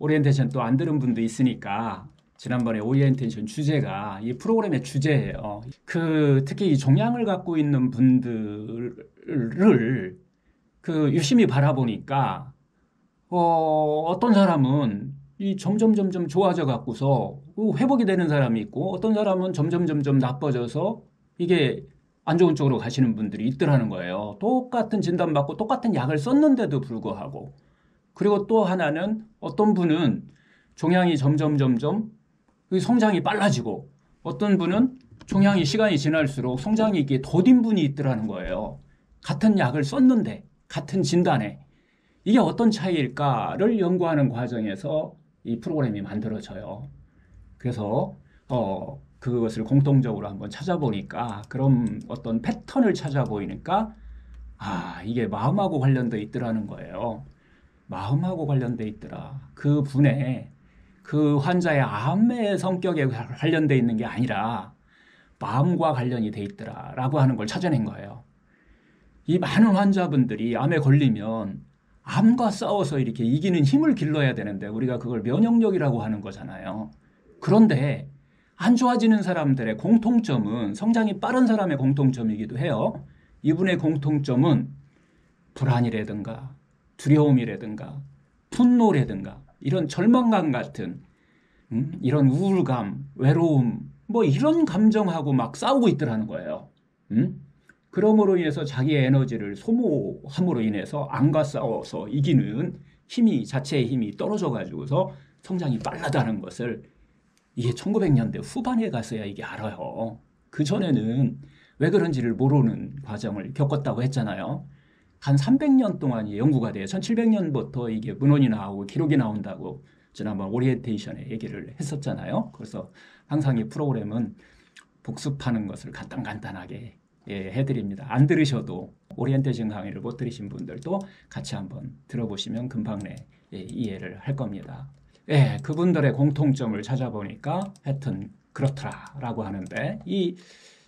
오리엔테이션 또 안 들은 분도 있으니까 지난번에 오리엔테이션 주제가 이 프로그램의 주제예요. 특히 이 종양을 갖고 있는 분들을 유심히 바라보니까 어떤 사람은 이 점점 좋아져 갖고서 회복이 되는 사람이 있고 어떤 사람은 점점 나빠져서 이게 안 좋은 쪽으로 가시는 분들이 있더라는 거예요. 똑같은 진단받고 똑같은 약을 썼는데도 불구하고. 그리고 또 하나는 어떤 분은 종양이 점점 성장이 빨라지고 어떤 분은 종양이 시간이 지날수록 성장이 이게 더딘 분이 있더라는 거예요. 같은 약을 썼는데 같은 진단에 이게 어떤 차이일까를 연구하는 과정에서 이 프로그램이 만들어져요. 그래서 그것을 공통적으로 한번 찾아보니까 그런 어떤 패턴을 찾아보니까 이게 마음하고 관련돼 있더라는 거예요. 마음하고 관련돼 있더라. 그 분의 그 환자의 암의 성격에 관련돼 있는 게 아니라 마음과 관련이 돼 있더라라고 하는 걸 찾아낸 거예요. 이 많은 환자분들이 암에 걸리면 암과 싸워서 이렇게 이기는 힘을 길러야 되는데 우리가 그걸 면역력이라고 하는 거잖아요. 그런데 안 좋아지는 사람들의 공통점은 성장이 빠른 사람의 공통점이기도 해요. 이분의 공통점은 불안이라든가 두려움이라든가 분노라든가 이런 절망감 같은 이런 우울감, 외로움 뭐 이런 감정하고 막 싸우고 있더라는 거예요. 그러므로 인해서 자기의 에너지를 소모함으로 인해서 암과 싸워서 이기는 힘이 자체의 힘이 떨어져 가지고서 성장이 빠르다는 것을 이게 1900년대 후반에 가서야 이게 알아요. 그전에는 왜 그런지를 모르는 과정을 겪었다고 했잖아요. 한 300년 동안이 연구가 돼요. 1700년부터 이게 문헌이 나오고 기록이 나온다고 지난번 오리엔테이션에 얘기를 했었잖아요. 그래서 항상 이 프로그램은 복습하는 것을 간단하게 해드립니다. 안 들으셔도 오리엔테이션 강의를 못 들으신 분들도 같이 한번 들어보시면 금방 이해를 할 겁니다. 그분들의 공통점을 찾아보니까 하여튼 그렇더라라고 하는데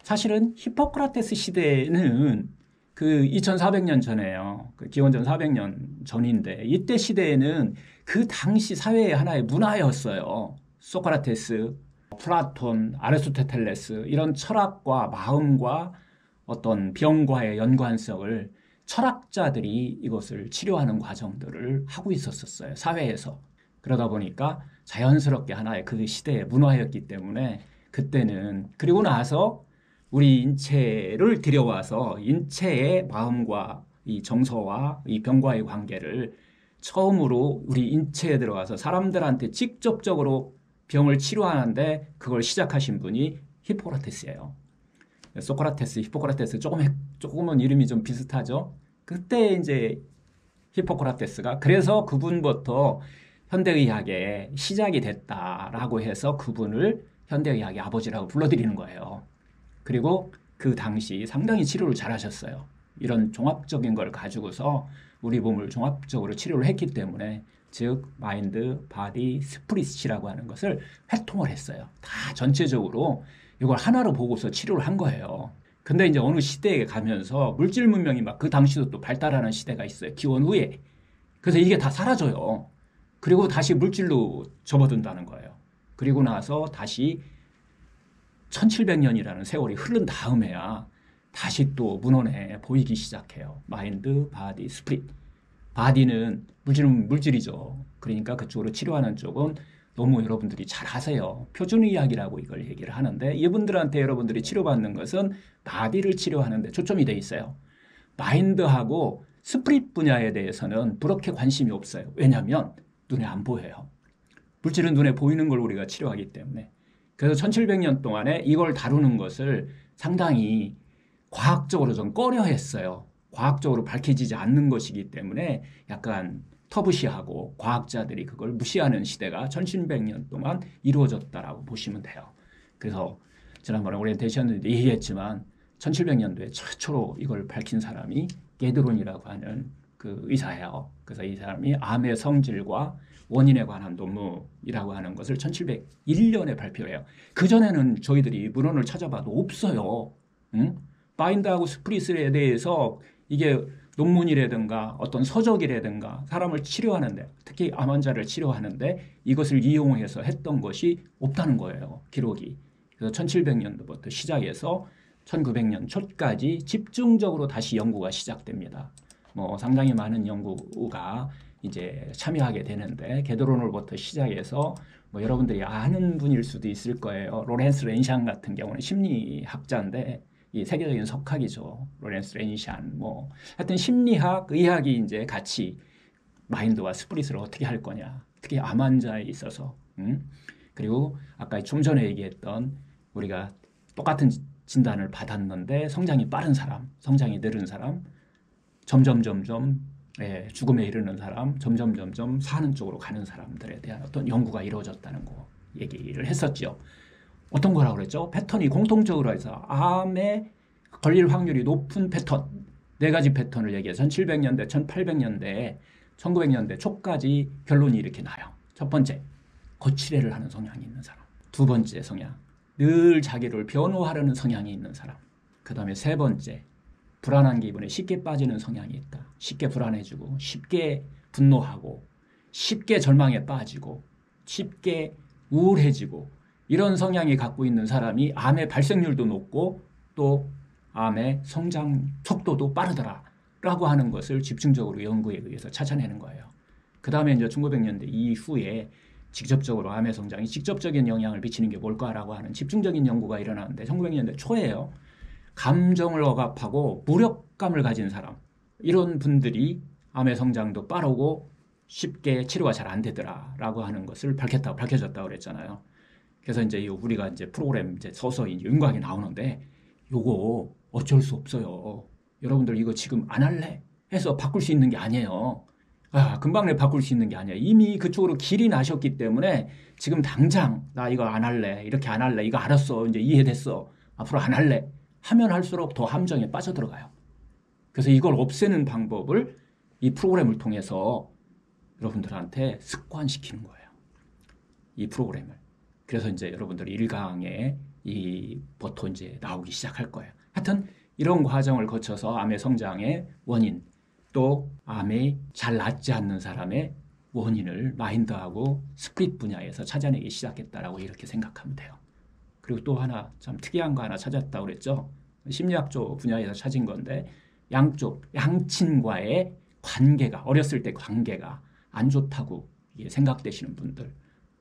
사실은 히포크라테스 시대에는 2400년 전에요. 기원전 400년 전인데 이때 시대에는 그 당시 사회의 하나의 문화였어요. 소크라테스, 플라톤, 아리스토텔레스 이런 철학과 마음과 어떤 병과의 연관성을 철학자들이 이것을 치료하는 과정들을 하고 있었어요. 사회에서. 그러다 보니까 자연스럽게 하나의 그 시대의 문화였기 때문에 그때는 그리고 나서 우리 인체를 들여와서 인체의 마음과 이 정서와 이 병과의 관계를 처음으로 우리 인체에 들어가서 사람들한테 직접적으로 병을 치료하는데 그걸 시작하신 분이 히포크라테스예요. 소크라테스, 히포크라테스 조금은 이름이 좀 비슷하죠. 그때 이제 히포크라테스가 그래서 그분부터 현대의학의 시작이 됐다라고 해서 그분을 현대의학의 아버지라고 불러드리는 거예요. 그리고 그 당시 상당히 치료를 잘하셨어요. 이런 종합적인 걸 가지고서 우리 몸을 종합적으로 치료를 했기 때문에 즉 마인드, 바디, 스피릿이라고 하는 것을 회통을 했어요. 다 전체적으로 이걸 하나로 보고서 치료를 한 거예요. 근데 이제 어느 시대에 가면서 물질 문명이 막 그 당시도 또 발달하는 시대가 있어요. 기원 후에. 그래서 이게 다 사라져요. 그리고 다시 물질로 접어든다는 거예요. 그리고 나서 다시 1700년이라는 세월이 흐른 다음에야 다시 또 문헌에 보이기 시작해요. 마인드, 바디, 스피릿. 바디는 물질이죠. 그러니까 그쪽으로 치료하는 쪽은 너무 여러분들이 잘 하세요. 표준의학이라고 이걸 얘기를 하는데 이분들한테 여러분들이 치료받는 것은 바디를 치료하는 데 초점이 돼 있어요. 마인드하고 스피릿 분야에 대해서는 그렇게 관심이 없어요. 왜냐하면 눈에 안 보여요. 물질은 눈에 보이는 걸 우리가 치료하기 때문에. 그래서 1700년 동안에 이걸 다루는 것을 상당히 과학적으로 좀 꺼려했어요. 과학적으로 밝혀지지 않는 것이기 때문에 약간 터부시하고 과학자들이 그걸 무시하는 시대가 1700년 동안 이루어졌다라고 보시면 돼요. 그래서 지난번에 오리엔테이션도 얘기했지만 1700년도에 최초로 이걸 밝힌 사람이 게드론이라고 하는 그 의사예요. 그래서 이 사람이 암의 성질과 원인에 관한 논문이라고 하는 것을 1701년에 발표해요. 그전에는 저희들이 문헌을 찾아봐도 없어요. 마인드하고 스피릿에 대해서 이게 논문이라든가 어떤 서적이라든가 사람을 치료하는데 특히 암 환자를 치료하는데 이것을 이용해서 했던 것이 없다는 거예요. 기록이. 그래서 1700년도부터 시작해서 1900년 초까지 집중적으로 다시 연구가 시작됩니다. 뭐 상당히 많은 연구가 이제 참여하게 되는데 게드로놀부터 시작해서 뭐 여러분들이 아는 분일 수도 있을 거예요. 로렌스 렌샨 같은 경우는 심리학자인데 이 세계적인 석학이죠. 로렌스 렌샨 뭐 하여튼 심리학, 의학이 이제 같이 마인드와 스프릿을 어떻게 할 거냐. 특히 암 환자에 있어서. 그리고 아까 좀 전에 얘기했던 우리가 똑같은 진단을 받았는데 성장이 빠른 사람, 성장이 느린 사람, 점점 죽음에 이르는 사람, 점점 사는 쪽으로 가는 사람들에 대한 어떤 연구가 이루어졌다는 거 얘기를 했었죠. 어떤 거라고 그랬죠? 패턴이 공통적으로 해서 암에 걸릴 확률이 높은 패턴, 네 가지 패턴을 얘기해서 1700년대, 1800년대, 1900년대 초까지 결론이 이렇게 나요. 첫 번째, 거칠애를 하는 성향이 있는 사람. 두 번째 성향, 늘 자기를 변호하려는 성향이 있는 사람. 그 다음에 세 번째, 불안한 기분에 쉽게 빠지는 성향이 있다. 쉽게 불안해지고, 쉽게 분노하고, 쉽게 절망에 빠지고, 쉽게 우울해지고, 이런 성향이 갖고 있는 사람이 암의 발생률도 높고 또 암의 성장 속도도 빠르더라 라고 하는 것을 집중적으로 연구에 의해서 찾아내는 거예요. 그 다음에 이제 1900년대 이후에 직접적으로 암의 성장이 직접적인 영향을 미치는 게 뭘까라고 하는 집중적인 연구가 일어나는데 1900년대 초에요. 감정을 억압하고 무력감을 가진 사람, 이런 분들이 암의 성장도 빠르고 쉽게 치료가 잘 안 되더라라고 하는 것을 밝혀졌다고 그랬잖아요. 그래서 이제 우리가 이제 프로그램 이제 서서히 윤곽이 나오는데 요거 어쩔 수 없어요. 여러분들 이거 지금 안 할래? 해서 바꿀 수 있는 게 아니에요. 금방 내 바꿀 수 있는 게 아니에요. 이미 그쪽으로 길이 나셨기 때문에 지금 당장 나 이거 안 할래. 이렇게 안 할래. 이거 알았어. 이제 이해됐어. 앞으로 안 할래. 하면 할수록 더 함정에 빠져들어가요. 그래서 이걸 없애는 방법을 이 프로그램을 통해서 여러분들한테 습관시키는 거예요. 이 프로그램을. 그래서 이제 여러분들 1강에 이부터 이제 나오기 시작할 거예요. 하여튼 이런 과정을 거쳐서 암의 성장의 원인, 또 암이 잘 낫지 않는 사람의 원인을 마인드하고 스프릿 분야에서 찾아내기 시작했다라고 이렇게 생각하면 돼요. 그리고 또 하나 참 특이한 거 하나 찾았다고 그랬죠. 심리학 쪽 분야에서 찾은 건데 양친과의 관계가 어렸을 때 관계가 안 좋다고 생각되시는 분들,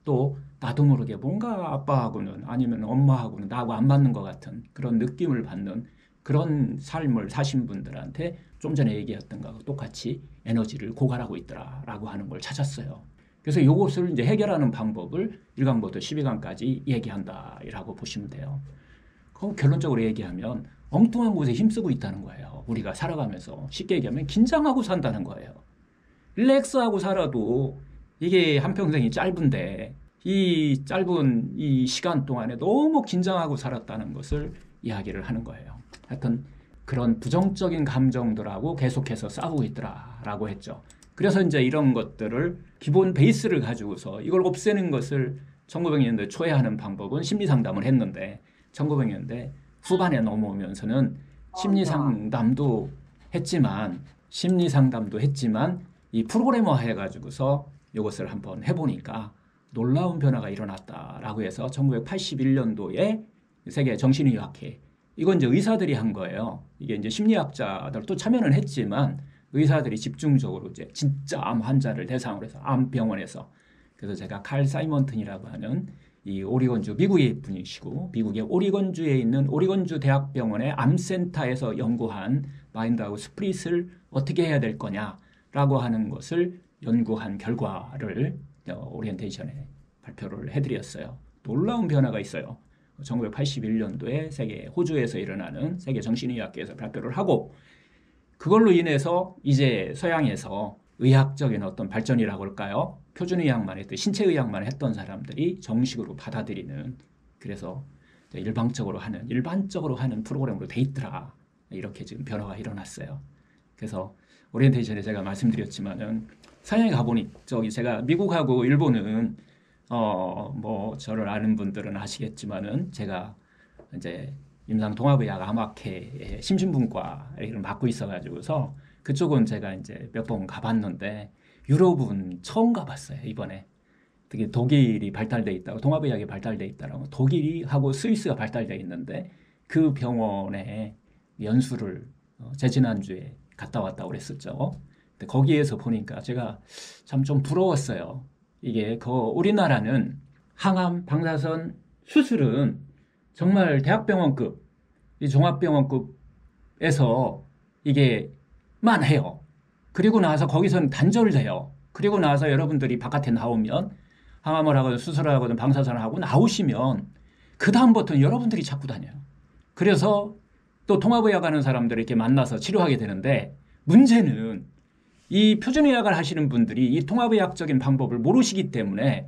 또 나도 모르게 뭔가 아빠하고는 아니면 엄마하고는 나하고 안 맞는 것 같은 그런 느낌을 받는 그런 삶을 사신 분들한테 좀 전에 얘기했던 거하고 똑같이 에너지를 고갈하고 있더라라고 하는 걸 찾았어요. 그래서 이것을 이제 해결하는 방법을 1강부터 12강까지 얘기한다라고 보시면 돼요. 그럼 결론적으로 얘기하면 엉뚱한 곳에 힘쓰고 있다는 거예요. 우리가 살아가면서 쉽게 얘기하면 긴장하고 산다는 거예요. 릴렉스하고 살아도 이게 한평생이 짧은데 이 짧은 이 시간 동안에 너무 긴장하고 살았다는 것을 이야기를 하는 거예요. 하여튼 그런 부정적인 감정들하고 계속해서 싸우고 있더라라고 했죠. 그래서 이제 이런 것들을 기본 베이스를 가지고서 이걸 없애는 것을 1900년대 초에 하는 방법은 심리상담을 했는데 1900년대 후반에 넘어오면서는 심리상담도 했지만 이 프로그래머 해가지고서 이것을 한번 해보니까 놀라운 변화가 일어났다라고 해서 1981년도에 세계 정신의학회, 이건 이제 의사들이 한 거예요. 이게 이제 심리학자들도 참여는 했지만 의사들이 집중적으로 이제 진짜 암 환자를 대상으로 해서 암병원에서, 그래서 제가 칼 사이먼튼이라고 하는 이 오리건주 미국의 분이시고 미국의 오리건주에 있는 오리건주 대학병원의 암센터에서 연구한 마인드하고 스프릿을 어떻게 해야 될 거냐라고 하는 것을 연구한 결과를 오리엔테이션에 발표를 해드렸어요. 놀라운 변화가 있어요. 1981년도에 호주에서 일어나는 세계 정신의학회에서 발표를 하고, 그걸로 인해서 이제 서양에서 의학적인 어떤 발전이라고 할까요? 표준의학만 했던, 신체의학만 했던 사람들이 정식으로 받아들이는, 그래서 일반적으로 하는 프로그램으로 돼 있더라. 이렇게 지금 변화가 일어났어요. 그래서 오리엔테이션에 제가 말씀드렸지만은 서양에 가보니 제가 미국하고 일본은 뭐 저를 아는 분들은 아시겠지만은 제가 이제 임상통합의학 암학회 심신분과를 맡고 있어가지고서 그쪽은 제가 이제 몇 번 가봤는데 유럽은 처음 가봤어요, 이번에. 특히 독일이 발달돼 있다고, 통합의학이 발달돼 있다고, 독일이 하고 스위스가 발달돼 있는데 그 병원에 연수를 재지난주에 갔다 왔다고 그랬었죠. 근데 거기에서 보니까 제가 참 좀 부러웠어요. 이게 우리나라는 항암, 방사선 수술은 정말 대학병원급, 이 종합병원급에서 이게만 해요. 그리고 나서 거기서는 단절돼요. 그리고 나서 여러분들이 바깥에 나오면 항암을 하거든 수술을 하거든 방사선을 하고 나오시면 그 다음부터는 여러분들이 자꾸 다녀요. 그래서 또 통합의학 하는 사람들을 이렇게 만나서 치료하게 되는데 문제는 이 표준의학을 하시는 분들이 이 통합의학적인 방법을 모르시기 때문에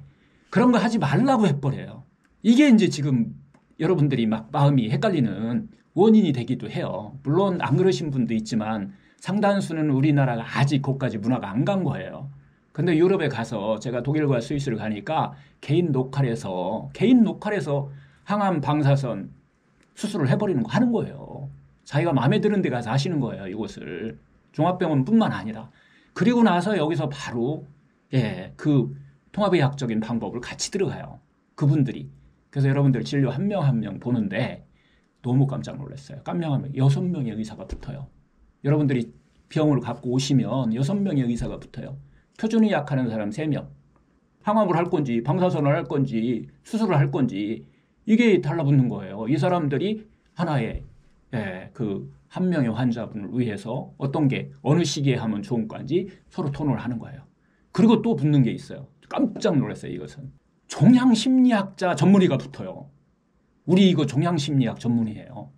그런 거 하지 말라고 해버려요. 이게 이제 지금 여러분들이 막 마음이 헷갈리는 원인이 되기도 해요. 물론 안 그러신 분도 있지만 상당수는 우리나라가 아직 거기까지 문화가 안 간 거예요. 근데 유럽에 가서 제가 독일과 스위스를 가니까 개인 로컬에서 항암 방사선 수술을 해버리는 거 하는 거예요. 자기가 마음에 드는 데 가서 하시는 거예요, 이곳을. 종합병원뿐만 아니라. 그리고 나서 여기서 바로 그 통합의학적인 방법을 같이 들어가요. 그분들이. 그래서 여러분들 진료 한 명 한 명 보는데 너무 깜짝 놀랐어요. 깜냥하면 6명의 의사가 붙어요. 여러분들이 병을 갖고 오시면 6명의 의사가 붙어요. 표준의학 하는 사람 3명. 항암을 할 건지 방사선을 할 건지 수술을 할 건지 이게 달라붙는 거예요. 이 사람들이 하나의 그 한 명의 환자분을 위해서 어떤 게 어느 시기에 하면 좋은 건지 서로 토론을 하는 거예요. 그리고 또 붙는 게 있어요. 깜짝 놀랐어요. 이것은. 종양심리학자 전문의가 붙어요. 우리 이거 종양심리학 전문의예요.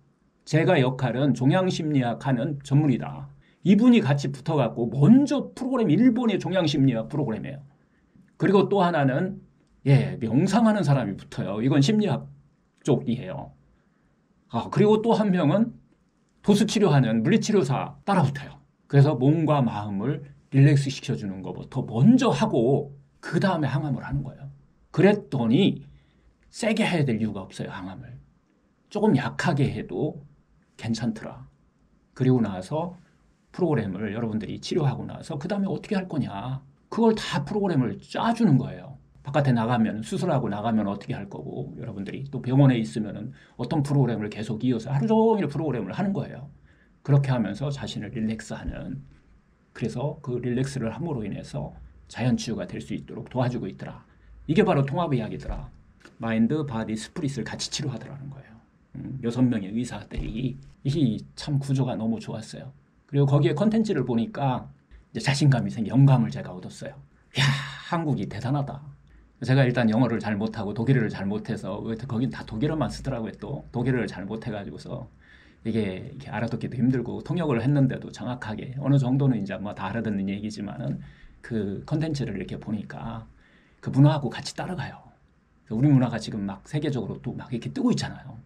제가 역할은 종양심리학 하는 전문의다. 이분이 같이 붙어갖고 먼저 프로그램 일본의 종양심리학 프로그램이에요. 그리고 또 하나는 명상하는 사람이 붙어요. 이건 심리학 쪽이에요. 그리고 또 한 명은 도수치료하는 물리치료사 따라 붙어요. 그래서 몸과 마음을 릴렉스 시켜주는 것부터 먼저 하고 그 다음에 항암을 하는 거예요. 그랬더니 세게 해야 될 이유가 없어요. 항암을. 조금 약하게 해도 괜찮더라. 그리고 나서 프로그램을 여러분들이 치료하고 나서 그 다음에 어떻게 할 거냐. 그걸 다 프로그램을 짜주는 거예요. 바깥에 나가면 수술하고 나가면 어떻게 할 거고 여러분들이 또 병원에 있으면 어떤 프로그램을 계속 이어서 하루 종일 프로그램을 하는 거예요. 그렇게 하면서 자신을 릴렉스하는 그래서 그 릴렉스를 함으로 인해서 자연치유가 될 수 있도록 도와주고 있더라. 이게 바로 통합의학이더라. 마인드, 바디, 스피릿을 같이 치료하더라는 거예요. 6명의 의사들이 이 참 구조가 너무 좋았어요. 그리고 거기에 컨텐츠를 보니까 이제 자신감이 생겨 영감을 제가 얻었어요. 이야, 한국이 대단하다. 제가 일단 영어를 잘 못하고 독일어를 잘 못해서 거긴 다 독일어만 쓰더라고요. 또 독일어를 잘 못해가지고서 이게 알아듣기도 힘들고 통역을 했는데도 정확하게 어느 정도는 이제 뭐 다 알아듣는 얘기지만은 그 컨텐츠를 이렇게 보니까 그 문화하고 같이 따라가요. 우리 문화가 지금 막 세계적으로 또 막 이렇게 뜨고 있잖아요.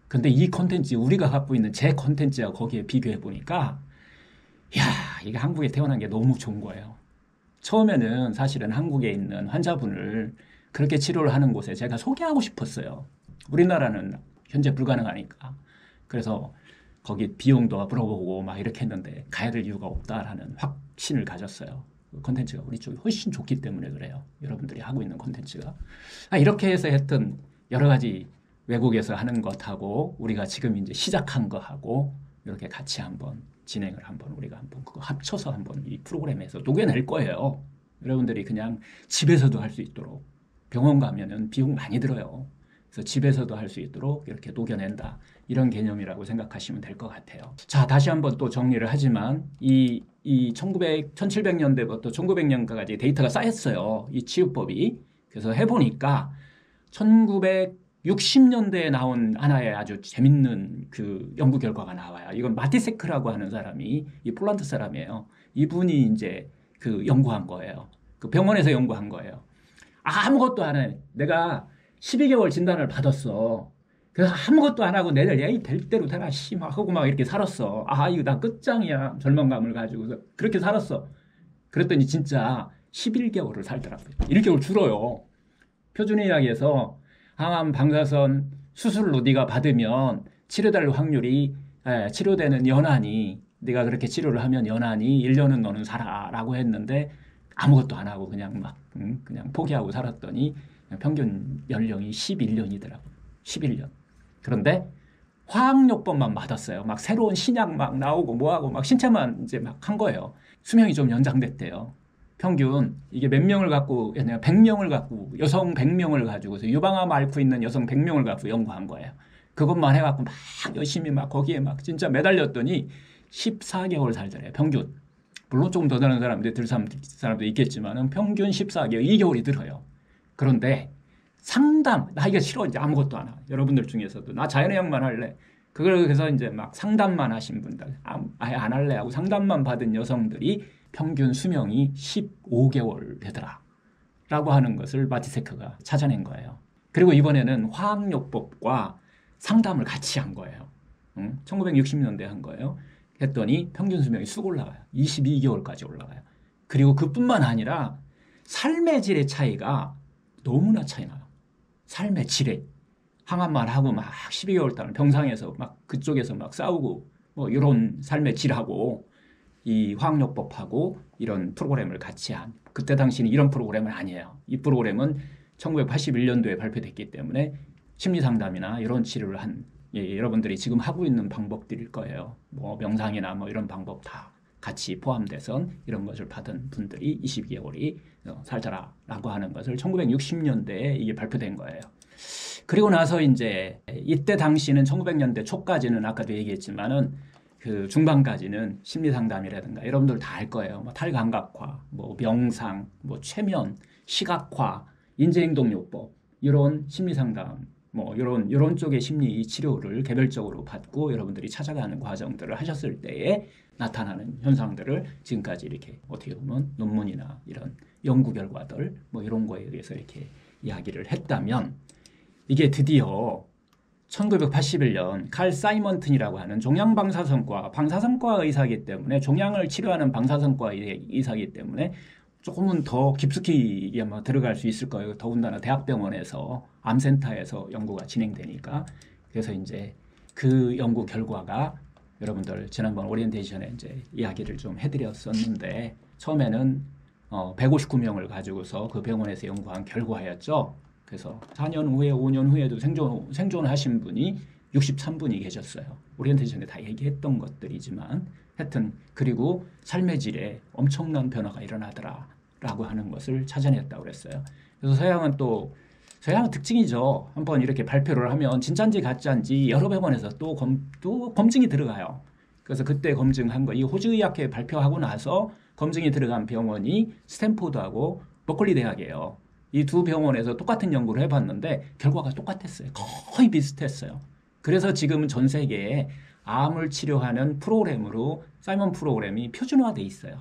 근데 이 컨텐츠 우리가 갖고 있는 제 컨텐츠와 거기에 비교해 보니까 이야, 이게 한국에 태어난 게 너무 좋은 거예요. 처음에는 사실은 한국에 있는 환자분을 그렇게 치료를 하는 곳에 제가 소개하고 싶었어요. 우리나라는 현재 불가능하니까. 그래서 거기 비용도 물어보고 막 이렇게 했는데 가야 될 이유가 없다라는 확신을 가졌어요. 콘텐츠가 우리 쪽이 훨씬 좋기 때문에 그래요. 여러분들이 하고 있는 콘텐츠가. 이렇게 해서 하여튼 여러 가지 외국에서 하는 것하고 우리가 지금 이제 시작한 거하고 이렇게 같이 한번 진행을 우리가 한번 그거 합쳐서 한번 이 프로그램에서 녹여낼 거예요. 여러분들이 그냥 집에서도 할 수 있도록 병원 가면은 비용 많이 들어요. 그래서 집에서도 할 수 있도록 이렇게 녹여낸다. 이런 개념이라고 생각하시면 될 것 같아요. 자, 다시 한번 또 정리를 하지만 이 1700년대부터 1900년까지 데이터가 쌓였어요. 이 치유법이. 그래서 해보니까 1960년대에 나온 하나의 아주 재밌는 그 연구 결과가 나와요. 이건 마티세크라고 하는 사람이 이 폴란드 사람이에요. 이분이 이제 그 연구한 거예요. 그 병원에서 연구한 거예요. 아무것도 안 해. 내가 12개월 진단을 받았어. 그래서 아무것도 안 하고 내들 될 대로 되라 막 하고 막 이렇게 살았어. 이거 나 끝장이야. 절망감을 가지고서 그렇게 살았어. 그랬더니 진짜 11개월을 살더라고요. 1개월 줄어요. 표준의학에서 항암 방사선 수술로 네가 받으면 치료될 확률이 치료되는 연한이 네가 그렇게 치료를 하면 연하니 1년은 너는 살아라고 했는데 아무것도 안 하고 그냥 막 그냥 포기하고 살았더니 평균 연령이 11년이더라고. 11년. 그런데 화학요법만 맞았어요. 막 새로운 신약 막 나오고 뭐하고 막 신체만 이제 막 한 거예요. 수명이 좀 연장됐대요. 평균 이게 몇 명을 갖고 100명을 갖고 여성 100명을 가지고서 유방암 앓고 있는 여성 100명을 갖고 연구한 거예요. 그것만 해갖고 막 열심히 막 거기에 막 진짜 매달렸더니 14개월 살더래요. 평균. 물론 조금 더 사는 사람들 사람도 있겠지만은 평균 14개월, 2개월이 들어요. 그런데 상담, 나 이거 싫어, 이제 아무것도 안 해. 여러분들 중에서도 나 자연의학만 할래. 그래서 이제 막 상담만 하신 분들, 아예 안 할래 하고 상담만 받은 여성들이 평균 수명이 15개월 되더라. 라고 하는 것을 마티세크가 찾아낸 거예요. 그리고 이번에는 화학요법과 상담을 같이 한 거예요. 1960년대에 한 거예요. 했더니 평균 수명이 쑥 올라가요. 22개월까지 올라가요. 그리고 그뿐만 아니라 삶의 질의 차이가 너무나 차이 나요. 삶의 질에 항암만 하고 막 12개월 동안 병상에서 막 그쪽에서 막 싸우고 뭐 이런 삶의 질하고 이 화학요법하고 이런 프로그램을 같이 한 그때 당시는 이런 프로그램은 아니에요. 이 프로그램은 1981년도에 발표됐기 때문에 심리상담이나 이런 치료를 한 여러분들이 지금 하고 있는 방법들일 거예요. 뭐 명상이나 뭐 이런 방법 다 같이 포함돼서 이런 것을 받은 분들이 22개월이 살더라라고 하는 것을 1960년대에 이게 발표된 거예요. 그리고 나서 이제 이때 당시는 1900년대 초까지는 아까도 얘기했지만은 그 중반까지는 심리상담이라든가 여러분들 다 알 거예요. 뭐 탈감각화, 뭐 명상, 뭐 최면, 시각화, 인지행동요법 이런 심리상담 뭐 이런 쪽의 심리 치료를 개별적으로 받고 여러분들이 찾아가는 과정들을 하셨을 때에 나타나는 현상들을 지금까지 이렇게 어떻게 보면 논문이나 이런 연구 결과들 뭐 이런 거에 의해서 이렇게 이야기를 했다면 이게 드디어 1981년 칼 사이먼튼이라고 하는 방사선과 의사이기 때문에 종양을 치료하는 방사선과 의사이기 때문에 조금은 더 깊숙이 아마 들어갈 수 있을 거예요. 더군다나 대학병원에서 암센터에서 연구가 진행되니까. 그래서 이제 그 연구 결과가 여러분들 지난번 오리엔테이션에 이제 이야기를 좀 해드렸었는데 처음에는 159명을 가지고서 그 병원에서 연구한 결과였죠. 그래서 4년 후에 5년 후에도 생존하신 분이 63분이 계셨어요. 오리엔테이션에 다 얘기했던 것들이지만 하여튼 그리고 삶의 질에 엄청난 변화가 일어나더라라고 하는 것을 찾아냈다고 그랬어요. 그래서 서양은 특징이죠. 한번 이렇게 발표를 하면 진짜인지 가짜인지 여러 병원에서 또 검증이 들어가요. 그래서 그때 검증한 거, 이 호주의학회 발표하고 나서 검증이 들어간 병원이 스탠포드하고 버클리 대학이에요. 이 두 병원에서 똑같은 연구를 해봤는데 결과가 똑같았어요. 거의 비슷했어요. 그래서 지금은 전 세계에 암을 치료하는 프로그램으로 사이먼 프로그램이 표준화돼 있어요.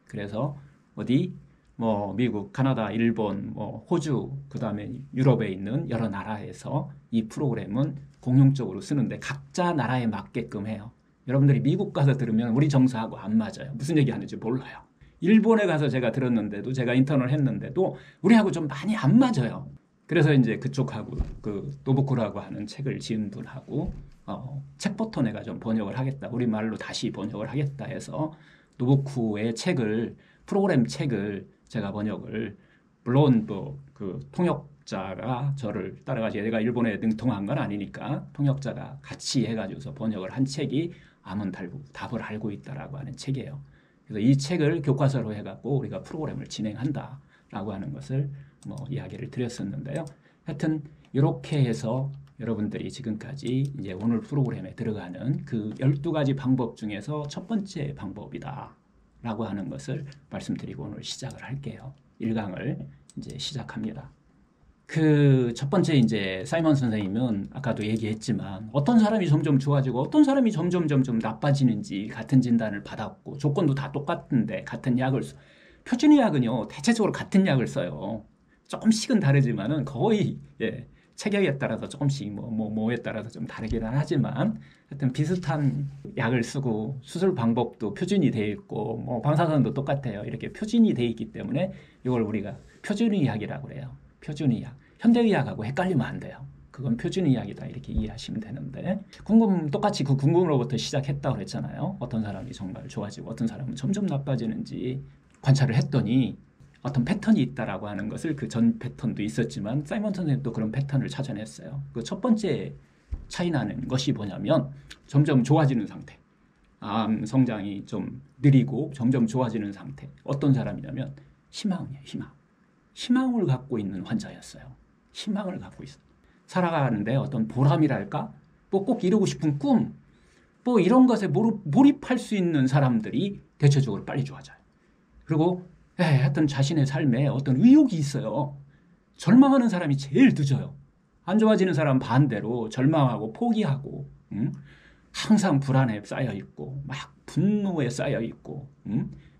그래서 뭐 미국, 카나다, 일본, 뭐 호주, 그다음에 유럽에 있는 여러 나라에서 이 프로그램은 공용적으로 쓰는데 각자 나라에 맞게끔 해요. 여러분들이 미국 가서 들으면 우리 정서하고 안 맞아요. 무슨 얘기하는지 몰라요. 일본에 가서 제가 들었는데도 제가 인턴을 했는데도 우리하고 좀 많이 안 맞아요. 그래서 이제 그쪽하고 그 노부쿠라고 하는 책을 지은 분하고 책부터 내가 좀 번역을 하겠다. 우리말로 다시 번역을 하겠다 해서 노부쿠의 프로그램 책을 제가 번역을 물론 그 통역자가 저를 따라가지 내가 일본에 능통한 건 아니니까 통역자가 같이 해가지고서 번역을 한 책이 암은 답을 알고 있다라고 하는 책이에요. 그래서 이 책을 교과서로 해갖고 우리가 프로그램을 진행한다라고 하는 것을 이야기를 드렸었는데요. 하여튼 이렇게 해서 여러분들이 지금까지 이제 오늘 프로그램에 들어가는 그 12가지 방법 중에서 첫 번째 방법이다 라고 하는 것을 말씀드리고 오늘 시작을 할게요. 1강을 이제 시작합니다. 그 첫 번째 이제 사이먼 선생님은 아까도 얘기했지만 어떤 사람이 점점 좋아지고 어떤 사람이 점점 나빠지는지 같은 진단을 받았고 조건도 다 똑같은데 같은 약을 표준의학은요 대체적으로 같은 약을 써요. 조금씩은 다르지만은 거의 체격에 따라서 조금씩 뭐에 따라서 좀 다르기는 하지만 하여튼 비슷한 약을 쓰고 수술 방법도 표준이 돼 있고 뭐 방사선도 똑같아요. 이렇게 표준이 돼 있기 때문에 이걸 우리가 표준의학이라고 그래요. 표준의학. 현대의학하고 헷갈리면 안 돼요. 그건 표준 이야기다 이렇게 이해하시면 되는데 궁금 똑같이 그 궁금으로부터 시작했다고 그랬잖아요. 어떤 사람이 정말 좋아지고 어떤 사람은 점점 나빠지는지 관찰을 했더니 어떤 패턴이 있다라고 하는 것을 그 전 패턴도 있었지만 사이먼 선생님도 그런 패턴을 찾아냈어요. 그 첫 번째 차이 나는 것이 뭐냐면 점점 좋아지는 상태. 암 성장이 좀 느리고 점점 좋아지는 상태. 어떤 사람이냐면 희망이에요. 희망을 갖고 있는 환자였어요. 희망을 갖고 있어요. 살아가는데 어떤 보람이랄까? 뭐 꼭 이루고 싶은 꿈, 뭐 이런 것에 몰입할 수 있는 사람들이 대체적으로 빨리 좋아져요. 그리고 하여튼 자신의 삶에 어떤 의욕이 있어요. 절망하는 사람이 제일 늦어요. 안 좋아지는 사람 반대로 절망하고 포기하고 항상 불안에 쌓여있고 막 분노에 쌓여있고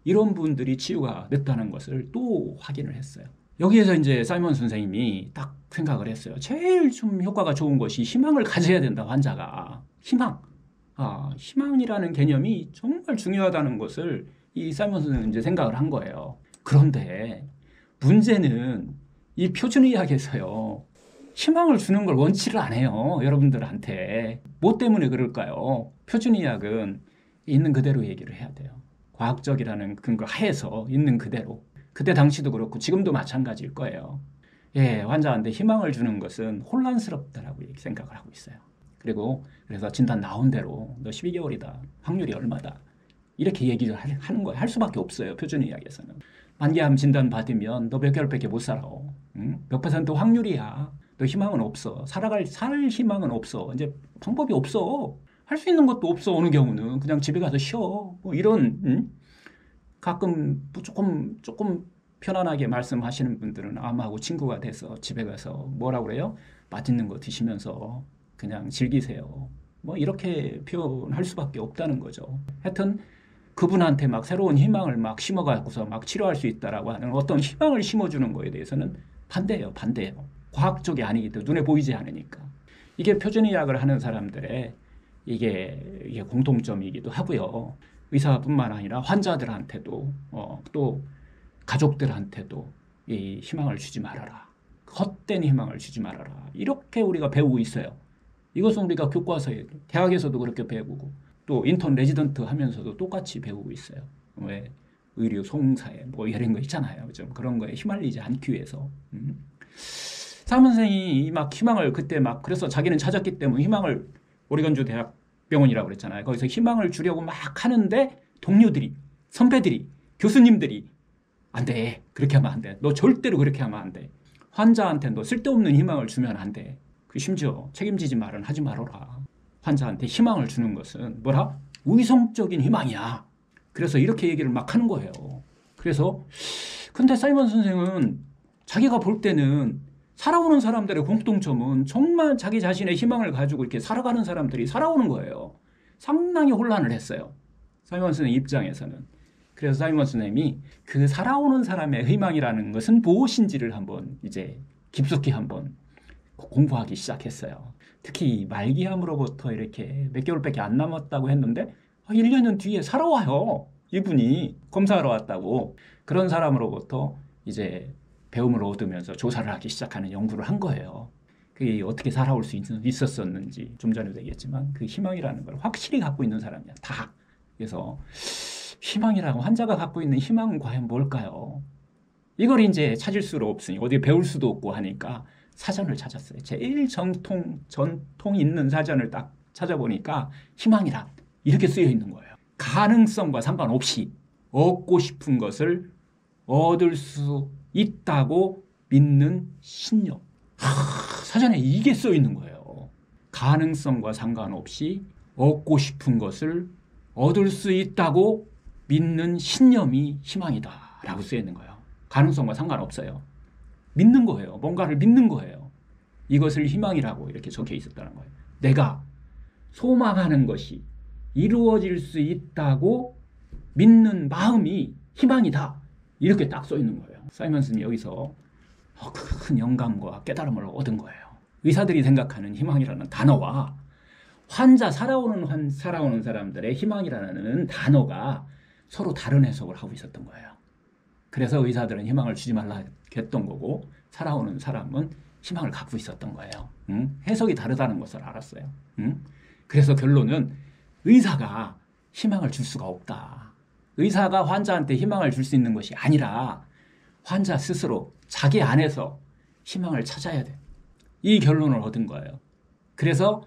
이런 분들이 치유가 늦다는 것을 또 확인을 했어요. 여기에서 이제 사이먼 선생님이 딱 생각을 했어요. 제일 좀 효과가 좋은 것이 희망을 가져야 된다, 환자가. 희망. 희망이라는 개념이 정말 중요하다는 것을 이 사이먼 선생님은 이제 생각을 한 거예요. 그런데 문제는 이 표준의학에서요. 희망을 주는 걸 원치를 안 해요. 여러분들한테. 뭐 때문에 그럴까요? 표준의학은 있는 그대로 얘기를 해야 돼요. 과학적이라는 근거 하에서 있는 그대로. 그때 당시도 그렇고 지금도 마찬가지일 거예요. 환자한테 희망을 주는 것은 혼란스럽다라고 생각을 하고 있어요. 그래서 진단 나온 대로 너 12개월이다. 확률이 얼마다. 이렇게 얘기를 하는 거예요. 할 수밖에 없어요. 표준의학에서는. 만개암 진단 받으면 너 몇 개월밖에 못 살아. 몇 % 확률이야. 너 희망은 없어. 살 희망은 없어. 이제 방법이 없어. 할 수 있는 것도 없어. 어느 경우는 그냥 집에 가서 쉬어. 뭐 이런 가끔 조금 편안하게 말씀하시는 분들은 암하고 친구가 돼서 집에 가서 뭐라고 그래요? 맛있는 거 드시면서 그냥 즐기세요. 뭐 이렇게 표현할 수밖에 없다는 거죠. 하여튼 그분한테 막 새로운 희망을 막 심어갖고서 막 치료할 수 있다라고 하는 어떤 희망을 심어주는 거에 대해서는 반대예요. 과학적이 아니기 때문에 눈에 보이지 않으니까. 이게 표준의학을 하는 사람들의 이게 공통점이기도 하고요. 의사뿐만 아니라 환자들한테도 또 가족들한테도 이 희망을 주지 말아라. 헛된 희망을 주지 말아라. 이렇게 우리가 배우고 있어요. 이것은 우리가 교과서에 대학에서도 그렇게 배우고 또 인턴 레지던트 하면서도 똑같이 배우고 있어요. 왜 의료 송사에 뭐 이런 거 있잖아요. 좀 그런 거에 휘말리지 않기 위해서. 사이먼 선생이 막 희망을 그때 막 그래서 자기는 찾았기 때문에 희망을 오리건주 대학병원이라고 그랬잖아요. 거기서 희망을 주려고 막 하는데 동료들이, 선배들이, 교수님들이 안 돼. 그렇게 하면 안 돼. 너 절대로 그렇게 하면 안 돼. 환자한테 너 쓸데없는 희망을 주면 안 돼. 심지어 책임지지 말은 하지 말아라. 환자한테 희망을 주는 것은 뭐라? 의성적인 희망이야. 그래서 이렇게 얘기를 막 하는 거예요. 근데 사이먼 선생은 자기가 볼 때는 살아오는 사람들의 공통점은 정말 자기 자신의 희망을 가지고 이렇게 살아가는 사람들이 살아오는 거예요. 상당히 혼란을 했어요. 사이먼 선생님 입장에서는. 그래서 사이먼 선생님이 그 살아오는 사람의 희망이라는 것은 무엇인지를 한번 이제 깊숙이 한번 공부하기 시작했어요. 특히 말기암으로부터 이렇게 몇 개월밖에 안 남았다고 했는데 1년 뒤에 살아와요. 이분이 검사하러 왔다고. 그런 사람으로부터 이제 배움을 얻으면서 조사를 하기 시작하는 연구를 한 거예요. 그게 어떻게 살아올 수 있었었는지 좀 전에도 얘기했지만 그 희망이라는 걸 확실히 갖고 있는 사람이야. 다. 그래서 희망이라고 환자가 갖고 있는 희망은 과연 뭘까요? 이걸 이제 찾을 수가 없으니 어디 배울 수도 없고 하니까 사전을 찾았어요. 제일 전통 있는 사전을 딱 찾아보니까 희망이란 이렇게 쓰여 있는 거예요. 가능성과 상관없이 얻고 싶은 것을 얻을 수 있다고 믿는 신념. 사전에 이게 써 있는 거예요. 가능성과 상관없이 얻고 싶은 것을 얻을 수 있다고 믿는 신념이 희망이다 라고 쓰여 있는 거예요. 가능성과 상관없어요. 믿는 거예요. 뭔가를 믿는 거예요. 이것을 희망이라고 이렇게 적혀 있었다는 거예요. 내가 소망하는 것이 이루어질 수 있다고 믿는 마음이 희망이다. 이렇게 딱 써 있는 거예요. 사이먼 스는 여기서 큰 영감과 깨달음을 얻은 거예요. 의사들이 생각하는 희망이라는 단어와 살아오는 사람들의 희망이라는 단어가 서로 다른 해석을 하고 있었던 거예요. 그래서 의사들은 희망을 주지 말라 했던 거고 살아오는 사람은 희망을 갖고 있었던 거예요. 해석이 다르다는 것을 알았어요. 그래서 결론은 의사가 희망을 줄 수가 없다. 의사가 환자한테 희망을 줄 수 있는 것이 아니라 환자 스스로 자기 안에서 희망을 찾아야 돼. 이 결론을 얻은 거예요. 그래서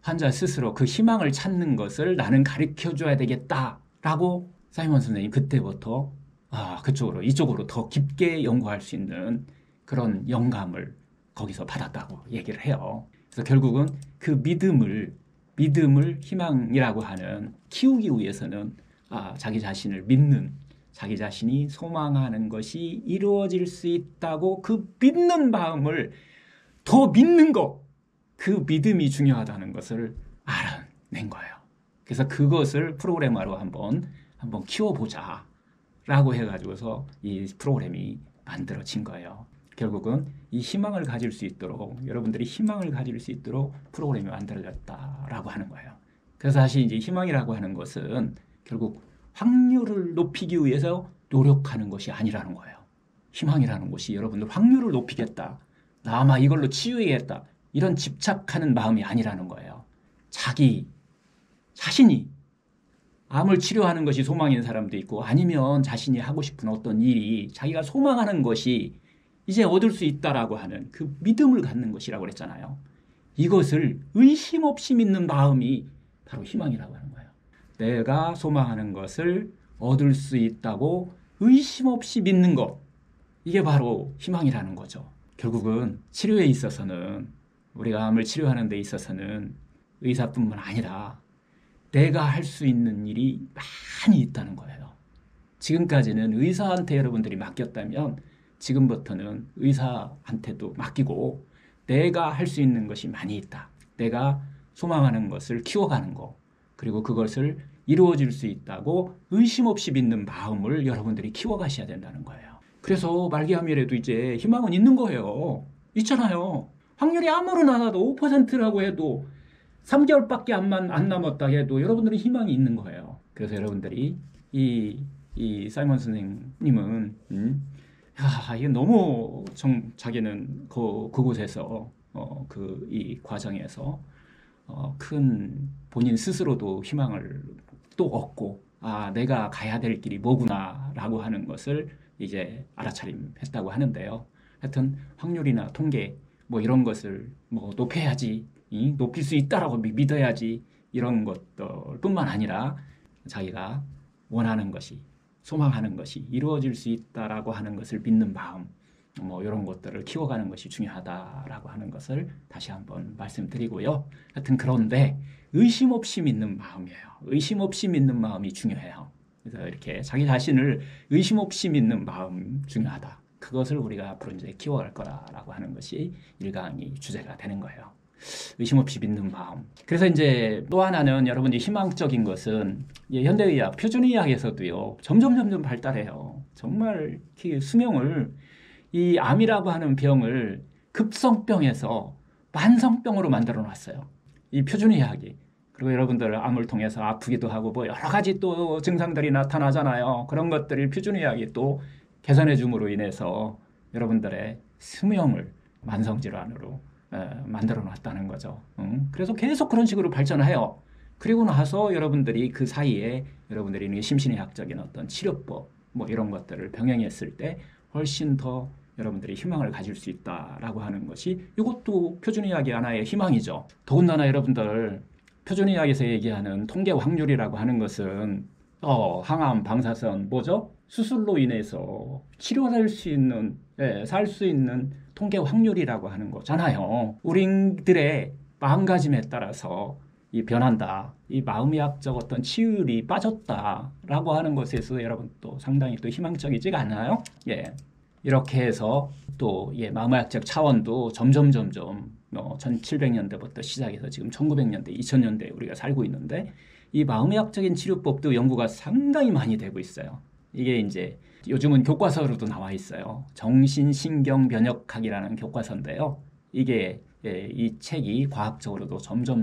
환자 스스로 그 희망을 찾는 것을 나는 가르쳐줘야 되겠다라고 사이먼 선생님이 그때부터 이쪽으로 더 깊게 연구할 수 있는 그런 영감을 거기서 받았다고 얘기를 해요. 그래서 결국은 그 믿음을 희망이라고 하는 키우기 위해서는 자기 자신을 믿는, 자기 자신이 소망하는 것이 이루어질 수 있다고 그 믿는 마음을 더 믿는 것, 그 믿음이 중요하다는 것을 알아낸 거예요. 그래서 그것을 프로그래머로 한번 키워보자 라고 해가지고서 이 프로그램이 만들어진 거예요. 결국은 이 희망을 가질 수 있도록, 여러분들이 희망을 가질 수 있도록 프로그램이 만들어졌다라고 하는 거예요. 그래서 사실 이제 희망이라고 하는 것은 결국 확률을 높이기 위해서 노력하는 것이 아니라는 거예요. 희망이라는 것이 여러분들 확률을 높이겠다, 나 아마 이걸로 치유해야겠다, 이런 집착하는 마음이 아니라는 거예요. 자기 자신이 암을 치료하는 것이 소망인 사람도 있고, 아니면 자신이 하고 싶은 어떤 일이 자기가 소망하는 것이 이제 얻을 수 있다라고 하는 그 믿음을 갖는 것이라고 그랬잖아요. 이것을 의심 없이 믿는 마음이 바로 희망이라고 하는 거예요. 내가 소망하는 것을 얻을 수 있다고 의심 없이 믿는 것, 이게 바로 희망이라는 거죠. 결국은 치료에 있어서는, 우리가 암을 치료하는 데 있어서는 의사뿐만 아니라 내가 할 수 있는 일이 많이 있다는 거예요. 지금까지는 의사한테 여러분들이 맡겼다면 지금부터는 의사한테도 맡기고 내가 할 수 있는 것이 많이 있다. 내가 소망하는 것을 키워가는 거, 그리고 그것을 이루어질 수 있다고 의심 없이 믿는 마음을 여러분들이 키워가셔야 된다는 거예요. 그래서 말기암이라도 이제 희망은 있는 거예요. 있잖아요. 확률이 아무리 많아도 5%라고 해도 3개월밖에 안 남았다 해도 여러분들은 희망이 있는 거예요. 그래서 여러분들이 이 사이먼 선생님은 이게 너무 자기는 그곳에서 이 과정에서 큰 본인 스스로도 희망을 또 얻고, 내가 가야 될 길이 뭐구나라고 하는 것을 이제 알아차림했다고 하는데요. 하여튼 확률이나 통계 이런 것을 높여야지, 높일 수 있다라고 믿어야지, 이런 것들뿐만 아니라 자기가 원하는 것이, 소망하는 것이 이루어질 수 있다라고 하는 것을 믿는 마음, 이런 것들을 키워가는 것이 중요하다라고 하는 것을 다시 한번 말씀드리고요. 하여튼 그런데 의심 없이 믿는 마음이에요. 의심 없이 믿는 마음이 중요해요. 그래서 이렇게 자기 자신을 의심 없이 믿는 마음 중요하다. 그것을 우리가 앞으로 이제 키워갈 거라고 하는 것이 1강의 주제가 되는 거예요. 의심 없이 믿는 마음. 그래서 이제 또 하나는 여러분이 희망적인 것은 현대의학, 표준의학에서도요, 점점 발달해요. 정말 수명을, 이 암이라고 하는 병을 급성병에서 만성병으로 만들어 놨어요. 이 표준의학이. 그리고 여러분들 암을 통해서 아프기도 하고 여러 가지 또 증상들이 나타나잖아요. 그런 것들을 표준의학이 또 개선해 줌으로 인해서 여러분들의 수명을 만성질환으로 만들어 놨다는 거죠. 그래서 계속 그런 식으로 발전해요. 그리고 나서 여러분들이 그 사이에 여러분들이 심신의학적인 어떤 치료법 이런 것들을 병행했을 때 훨씬 더 여러분들이 희망을 가질 수 있다라고 하는 것이, 이것도 표준의학의 하나의 희망이죠. 더군다나 여러분들 표준의학에서 얘기하는 통계 확률이라고 하는 것은 항암, 방사선, 수술로 인해서 치료될 수 있는, 살 수 있는 통계 확률이라고 하는 거잖아요. 우리들의 마음가짐에 따라서 변한다. 이 마음의학적 어떤 치율이 빠졌다라고 하는 것에서 여러분 또 상당히 또 희망적이지가 않나요? 이렇게 해서 또 마음의학적 차원도 점점 1700년대부터 시작해서 지금 1900년대, 2000년대에 우리가 살고 있는데, 이 마음의학적인 치료법도 연구가 상당히 많이 되고 있어요. 이게 이제 요즘은 교과서로도 나와 있어요. 정신신경변역학이라는 교과서인데요. 이게 이 책이 과학적으로도 점점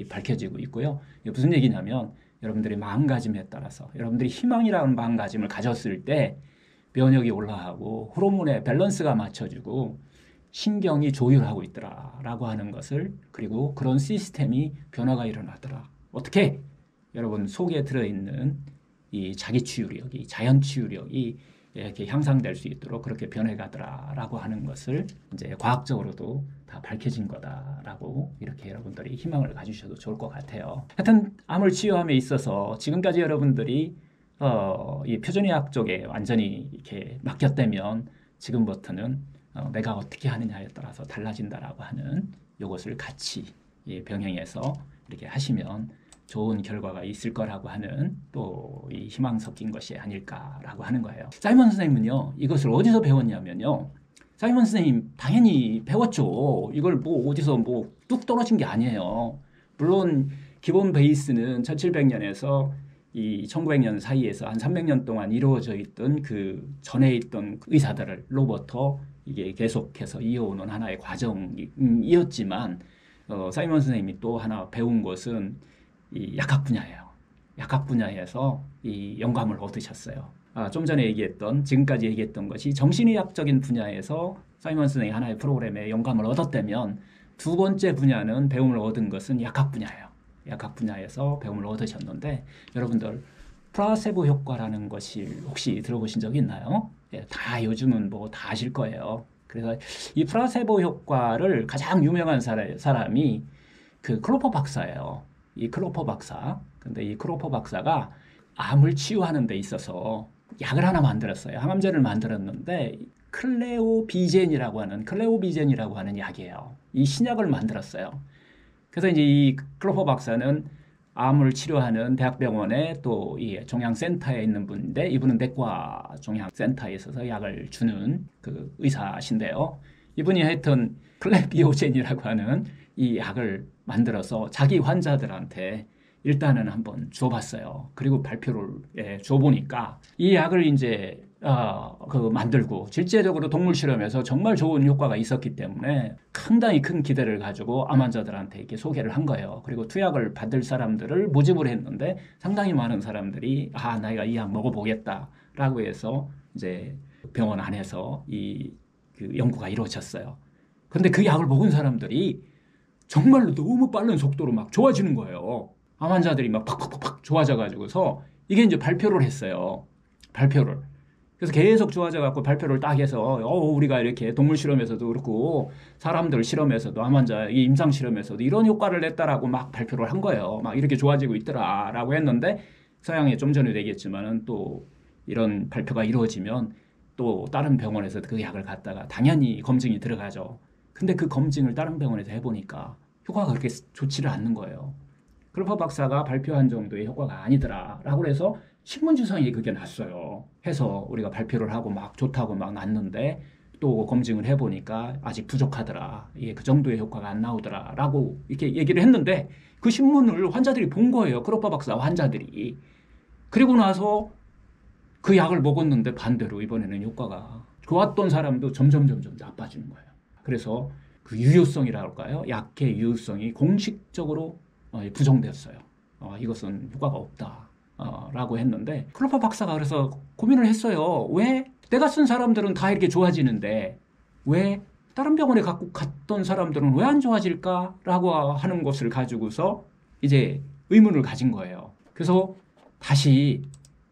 밝혀지고 있고요. 이게 무슨 얘기냐면, 여러분들이 마음가짐에 따라서 여러분들이 희망이라는 마음가짐을 가졌을 때 면역이 올라가고 호르몬의 밸런스가 맞춰지고 신경이 조율하고 있더라라고 하는 것을, 그리고 그런 시스템이 변화가 일어나더라. 어떻게? 여러분 속에 들어있는 이 자기 치유력이, 자연 치유력이 이렇게 향상될 수 있도록 그렇게 변해가더라라고 하는 것을 이제 과학적으로도 다 밝혀진 거다라고 이렇게 여러분들이 희망을 가지셔도 좋을 것 같아요. 하여튼 암을 치유함에 있어서 지금까지 여러분들이 이 표준의학 쪽에 완전히 이렇게 맡겼다면 지금부터는 내가 어떻게 하느냐에 따라서 달라진다라고 하는 이것을 같이 병행해서 이렇게 하시면 좋은 결과가 있을 거라고 하는 또 이 희망 섞인 것이 아닐까라고 하는 거예요. 사이먼 선생님은요, 이것을 어디서 배웠냐면요. 사이먼 선생님 당연히 배웠죠. 이걸 뭐 어디서 뭐 뚝 떨어진 게 아니에요. 물론 기본 베이스는 1700년에서 이 1900년 사이에서 한 300년 동안 이루어져 있던 그 전에 있던 의사들로부터 이게 계속해서 이어오는 하나의 과정이었지만 사이먼 선생님이 또 하나 배운 것은 이 약학 분야예요. 약학 분야에서 이 영감을 얻으셨어요. 좀 전에 얘기했던, 지금까지 얘기했던 것이 정신의학적인 분야에서 사이먼 선생이 하나의 프로그램에 영감을 얻었다면 두 번째 분야는 배움을 얻은 것은 약학 분야예요. 약학 분야에서 배움을 얻으셨는데 여러분들 플라세보 효과라는 것이 혹시 들어보신 적 있나요? 예, 다 요즘은 뭐 다 아실 거예요. 그래서 이 플라세보 효과를 가장 유명한 사람이 그 클로퍼 박사예요. 이 클로퍼 박사. 근데 이 클로퍼 박사가 암을 치유하는 데 있어서 약을 하나 만들었어요. 항암제를 만들었는데 클레오비젠이라고 하는 약이에요. 이 신약을 만들었어요. 그래서 이제 이 클로퍼 박사는 암을 치료하는 대학병원에 또 이 종양센터에 있는 분인데, 이분은 내과 종양센터에 있어서 약을 주는 그 의사신데요. 이분이 하여튼 클레비오젠이라고 하는 이 약을 만들어서 자기 환자들한테 일단은 한번 줘봤어요. 그리고 발표를 줘보니까 이 약을 이제 만들고 실제적으로 동물 실험에서 정말 좋은 효과가 있었기 때문에 상당히 큰 기대를 가지고 암 환자들한테 이렇게 소개를 한 거예요. 그리고 투약을 받을 사람들을 모집을 했는데 상당히 많은 사람들이 내가 이 약 먹어보겠다라고 해서 이제 병원 안에서 그 연구가 이루어졌어요. 그런데 그 약을 먹은 사람들이 정말로 너무 빠른 속도로 막 좋아지는 거예요. 암 환자들이 막 팍팍팍 좋아져가지고서 이게 이제 발표를 했어요. 발표를. 그래서 계속 좋아져갖고 발표를 딱 해서 우리가 이렇게 동물 실험에서도 그렇고 사람들 실험에서도 암 환자 임상 실험에서도 이런 효과를 냈다라고 막 발표를 한 거예요. 막 이렇게 좋아지고 있더라라고 했는데 서양에 좀 전에도 얘기했지만은 또 이런 발표가 이루어지면 또 다른 병원에서 그 약을 갖다가 당연히 검증이 들어가죠. 근데 그 검증을 다른 병원에서 해보니까 효과가 그렇게 좋지를 않는 거예요. 클로퍼 박사가 발표한 정도의 효과가 아니더라라고 해서 신문지상에 그게 났어요. 해서 우리가 발표를 하고 막 좋다고 막 났는데 또 검증을 해보니까 아직 부족하더라. 이게 그 정도의 효과가 안 나오더라라고 이렇게 얘기를 했는데 그 신문을 환자들이 본 거예요. 클로퍼 박사 환자들이. 그리고 나서 그 약을 먹었는데 반대로 이번에는 효과가 좋았던 사람도 점점 나빠지는 거예요. 그래서 그 유효성이라고 할까요? 약의 유효성이 공식적으로 부정되었어요. 이것은 효과가 없다. 라고 했는데 클로퍼 박사가 그래서 고민을 했어요. 왜 내가 쓴 사람들은 다 이렇게 좋아지는데 왜 다른 병원에 갖고 갔던 사람들은 왜 안 좋아질까라고 하는 것을 가지고서 이제 의문을 가진 거예요. 그래서 다시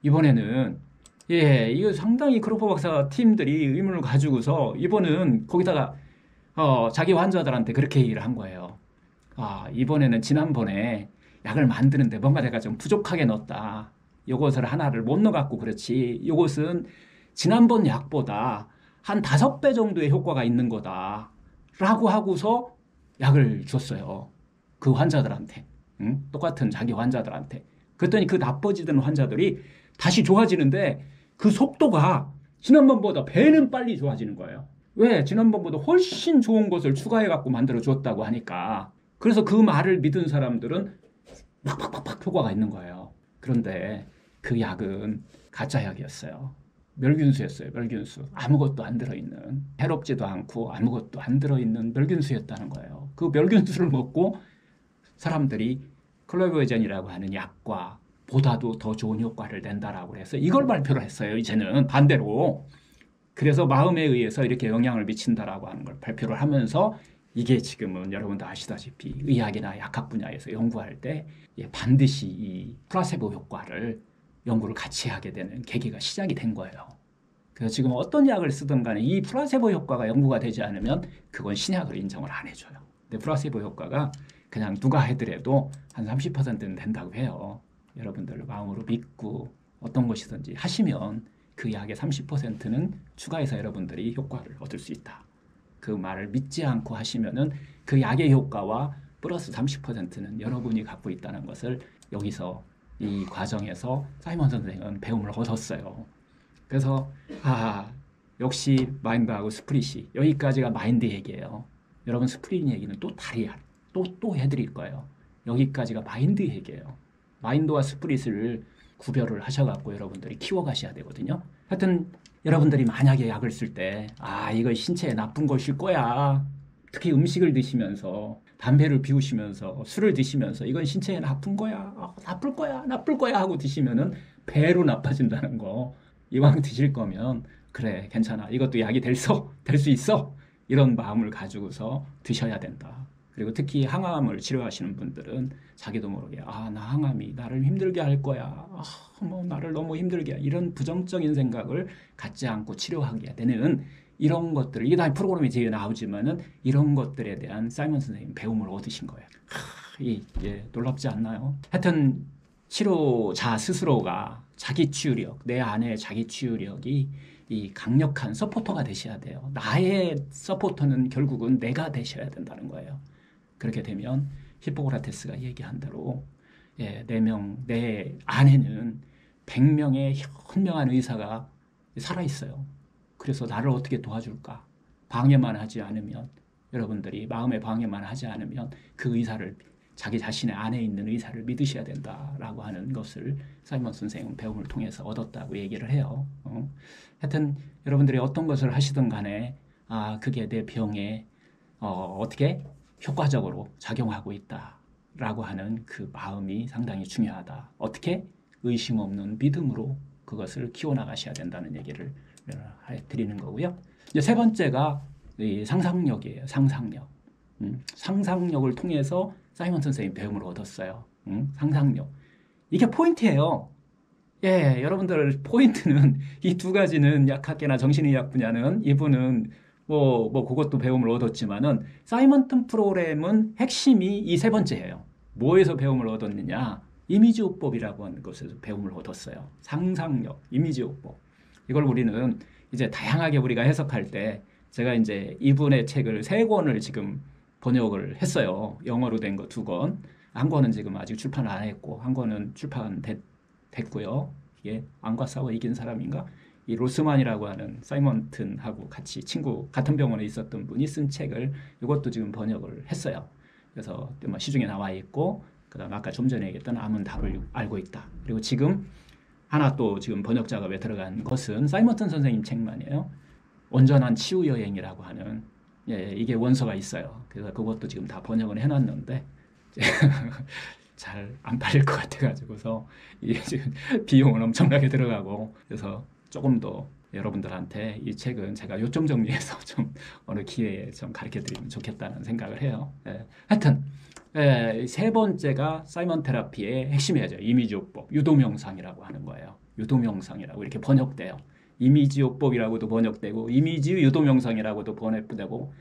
이번에는 이거 상당히 클로퍼 박사 팀들이 의문을 가지고서 이번은 거기다가 자기 환자들한테 그렇게 얘기를 한 거예요. 이번에는 지난번에 약을 만드는데 뭔가 내가 좀 부족하게 넣었다. 요것을 하나를 못 넣어갖고 그렇지. 요것은 지난번 약보다 한 5배 정도의 효과가 있는 거다. 라고 하고서 약을 줬어요. 그 환자들한테. 응? 똑같은 자기 환자들한테. 그랬더니 그 나빠지던 환자들이 다시 좋아지는데 그 속도가 지난번보다 배는 빨리 좋아지는 거예요. 왜? 지난번보다 훨씬 좋은 것을 추가해갖고 만들어 줬다고 하니까. 그래서 그 말을 믿은 사람들은 팍팍팍 효과가 있는 거예요. 그런데 그 약은 가짜 약이었어요. 멸균수였어요. 멸균수. 아무것도 안 들어있는, 해롭지도 않고 아무것도 안 들어있는 멸균수였다는 거예요. 그 멸균수를 먹고 사람들이 클로베오젠이라고 하는 약과 보다도 더 좋은 효과를 낸다라고 해서 이걸 발표를 했어요. 이제는 반대로. 그래서 마음에 의해서 이렇게 영향을 미친다라고 하는 걸 발표를 하면서 이게 지금은 여러분도 아시다시피 의학이나 약학 분야에서 연구할 때 반드시 이 플라세보 효과를 연구를 같이 하게 되는 계기가 시작이 된 거예요. 그래서 지금 어떤 약을 쓰든 간에 이 플라세보 효과가 연구가 되지 않으면 그건 신약을 인정을 안 해줘요. 근데 플라세보 효과가 그냥 누가 해더라도 한 30%는 된다고 해요. 여러분들 마음으로 믿고 어떤 것이든지 하시면 그 약의 30%는 추가해서 여러분들이 효과를 얻을 수 있다. 그 말을 믿지 않고 하시면은 그 약의 효과와 플러스 30%는 여러분이 갖고 있다는 것을 여기서 이 과정에서 사이먼 선생은 배움을 얻었어요. 그래서 역시 마인드하고 스프릿이 여기까지가 마인드 얘기예요. 여러분 스프릿 얘기는 또 다리야. 또 해드릴 거예요. 여기까지가 마인드 얘기예요. 마인드와 스프릿을 구별을 하셔갖고 여러분들이 키워가셔야 되거든요. 하여튼 여러분들이 만약에 약을 쓸 때 이거 신체에 나쁜 것일 거야. 특히 음식을 드시면서 담배를 피우시면서 술을 드시면서 이건 신체에 나쁜 거야. 나쁠 거야 하고 드시면은 배로 나빠진다는 거. 이왕 드실 거면 그래 괜찮아. 이것도 약이 될 수 있어. 이런 마음을 가지고서 드셔야 된다. 그리고 특히 항암을 치료하시는 분들은 자기도 모르게 나 항암이 나를 힘들게 할 거야. 나를 너무 힘들게 이런 부정적인 생각을 갖지 않고 치료하게 되는 이런 것들 이게 다 프로그램에 뒤에 나오지만은 이런 것들에 대한 사이먼 선생님 배움을 얻으신 거예요. 놀랍지 않나요? 하여튼 치료자 스스로가 자기 치유력, 내 안에 자기 치유력이 이 강력한 서포터가 되셔야 돼요. 나의 서포터는 결국은 내가 되셔야 된다는 거예요. 그렇게 되면 히포크라테스가 얘기한 대로 내 안에는 100명의 현명한 의사가 살아있어요. 그래서 나를 어떻게 도와줄까? 방해만 하지 않으면 여러분들이 마음의 방해만 하지 않으면 그 의사를 자기 자신의 안에 있는 의사를 믿으셔야 된다라고 하는 것을 사이먼 선생은 배움을 통해서 얻었다고 얘기를 해요. 하여튼 여러분들이 어떤 것을 하시든 간에 그게 내 병에 어떻게 효과적으로 작용하고 있다라고 하는 그 마음이 상당히 중요하다. 어떻게? 의심 없는 믿음으로 그것을 키워나가셔야 된다는 얘기를 드리는 거고요. 이제 세 번째가 이 상상력이에요. 상상력. 상상력을 통해서 사이먼 선생님 배움을 얻었어요. 상상력. 이게 포인트예요. 여러분들 포인트는 이 두 가지는 약학계나 정신의학 분야는 이분은 그것도 배움을 얻었지만은 사이먼튼 프로그램은 핵심이 이 세 번째예요. 뭐에서 배움을 얻었느냐? 이미지요법이라고 하는 것에서 배움을 얻었어요. 상상력, 이미지요법. 이걸 우리는 이제 다양하게 우리가 해석할 때 제가 이제 이분의 책을 3권을 지금 번역을 했어요. 영어로 된 거 2권. 한 권은 지금 아직 출판을 안 했고 한 권은 출판됐고요. 이게 안과 싸워 이긴 사람인가? 이 로스만이라고 하는 사이먼튼하고 같이 같은 병원에 있었던 분이 쓴 책을 이것도 지금 번역을 했어요. 그래서 시중에 나와 있고 그다음 아까 좀 전에 얘기했던 암은 답을 알고 있다. 그리고 지금 하나 또 지금 번역 작업에 들어간 것은 사이먼튼 선생님 책만이에요. 온전한 치유 여행이라고 하는 이게 원서가 있어요. 그래서 그것도 지금 다 번역을 해놨는데 잘 안 팔릴 것 같아가지고서 이게 지금 비용은 엄청나게 들어가고 그래서 조금 더 여러분들한테 이 책은 제가 요점 정리해서 좀 어느 기회에 좀 가르쳐드리면 좋겠다는 생각을 해요. 하여튼 세 번째가 사이먼 테라피의 핵심이죠. 이미지요법, 유도명상이라고 하는 거예요. 유도명상이라고 이렇게 번역돼요. 이미지요법이라고도 번역되고 이미지 유도명상이라고도 번역되고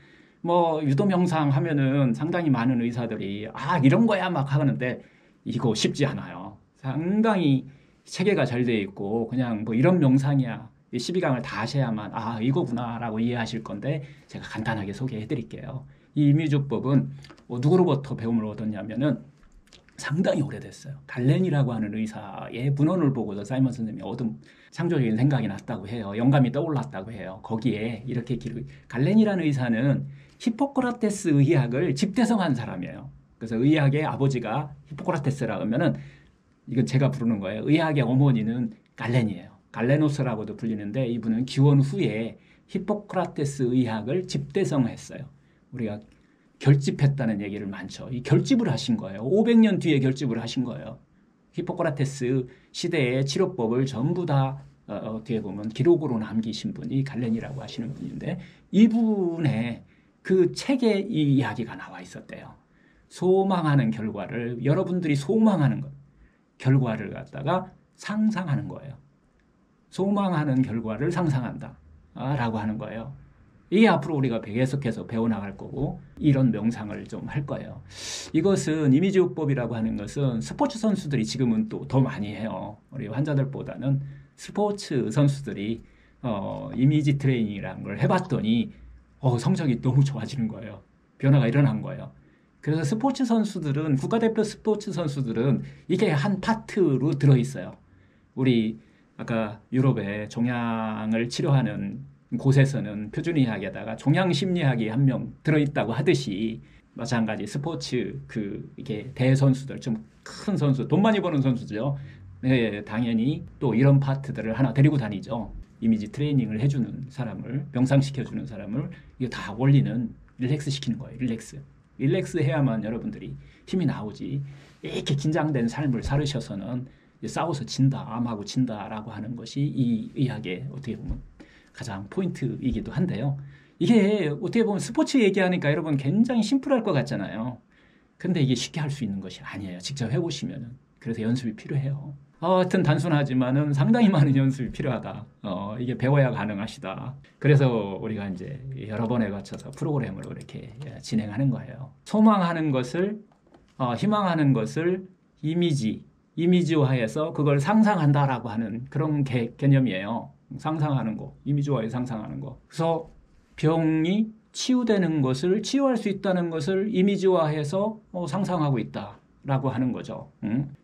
유도명상 하면은 상당히 많은 의사들이 이런 거야 막 하는데 이거 쉽지 않아요. 상당히 체계가 잘 돼 있고 그냥 이런 명상이야. 12강을 다 하셔야만 이거구나 라고 이해하실 건데 제가 간단하게 소개해 드릴게요. 이 이미지요법은 누구로부터 배움을 얻었냐면은 상당히 오래됐어요. 갈렌이라고 하는 의사의 문헌을 보고서 사이먼 선생님이 얻은 창조적인 생각이 났다고 해요. 영감이 떠올랐다고 해요. 거기에 이렇게 갈렌이라는 의사는 히포크라테스 의학을 집대성한 사람이에요. 그래서 의학의 아버지가 히포크라테스라 하면은 이건 제가 부르는 거예요. 의학의 어머니는 갈렌이에요. 갈레노스라고도 불리는데 이분은 기원 후에 히포크라테스 의학을 집대성했어요. 우리가 결집했다는 얘기를 많죠. 이 결집을 하신 거예요. 500년 뒤에 결집을 하신 거예요. 히포크라테스 시대의 치료법을 전부 다 어떻게 보면 기록으로 남기신 분이 갈렌이라고 하시는 분인데 이분의 그 책에 이 이야기가 나와 있었대요. 소망하는 결과를 여러분들이 소망하는 것 결과를 갖다가 상상하는 거예요. 소망하는 결과를 상상한다 라고 하는 거예요. 이게 앞으로 우리가 계속해서 배워나갈 거고 이런 명상을 좀 할 거예요. 이것은 이미지요법이라고 하는 것은 스포츠 선수들이 지금은 또 더 많이 해요. 우리 환자들보다는 스포츠 선수들이 이미지 트레이닝이라는 걸 해봤더니 성적이 너무 좋아지는 거예요. 변화가 일어난 거예요. 그래서 스포츠 선수들은 국가대표 스포츠 선수들은 이게 한 파트로 들어있어요. 우리 아까 유럽에 종양을 치료하는 곳에서는 표준의학에다가 종양심리학이 한 명 들어있다고 하듯이 마찬가지 스포츠 이게 대선수들 좀 큰 선수 돈 많이 버는 선수죠. 네, 당연히 또 이런 파트들을 하나 데리고 다니죠. 이미지 트레이닝을 해주는 사람을 명상시켜주는 사람을 이거 다 원리는 릴렉스 시키는 거예요. 릴렉스 해야만 여러분들이 힘이 나오지 이렇게 긴장된 삶을 살으셔서는 싸워서 진다 암하고 진다라고 하는 것이 이 의학의 어떻게 보면 가장 포인트이기도 한데요. 이게 어떻게 보면 스포츠 얘기하니까 여러분 굉장히 심플할 것 같잖아요. 근데 이게 쉽게 할 수 있는 것이 아니에요. 직접 해보시면은. 그래서 연습이 필요해요. 하여튼 단순하지만은 상당히 많은 연습이 필요하다. 이게 배워야 가능하시다. 그래서 우리가 이제 여러 번에 거쳐서 프로그램으로 이렇게 진행하는 거예요. 소망하는 것을, 희망하는 것을 이미지화해서 그걸 상상한다라고 하는 그런 개념이에요. 상상하는 거, 이미지화해 상상하는 거. 그래서 병이 치유되는 것을 치유할 수 있다는 것을 이미지화해서 상상하고 있다라고 하는 거죠.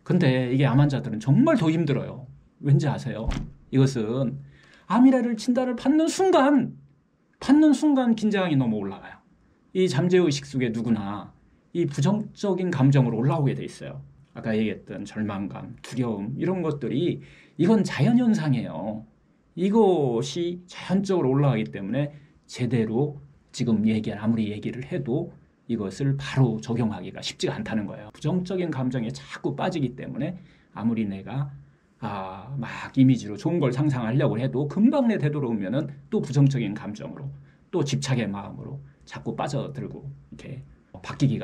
근데 이게 암 환자들은 정말 더 힘들어요. 왠지 아세요? 이것은 암이라를 진단을 받는 순간 긴장이 너무 올라가요. 이 잠재의식 속에 누구나 이 부정적인 감정으로 올라오게 돼 있어요. 아까 얘기했던 절망감, 두려움 이런 것들이 이건 자연현상이에요. 이것이 자연적으로 올라가기 때문에 제대로 지금 아무리 얘기를 해도 이것을 바로 적용하기가 쉽지가 않다는 거예요. 부정적인 감정에 자꾸 빠지기 때문에 아무리 내가 막 이미지로 좋은 걸 상상하려고 해도 금방 내 되돌아오면은 또 부정적인 감정으로 또 집착의 마음으로 자꾸 빠져들고 이렇게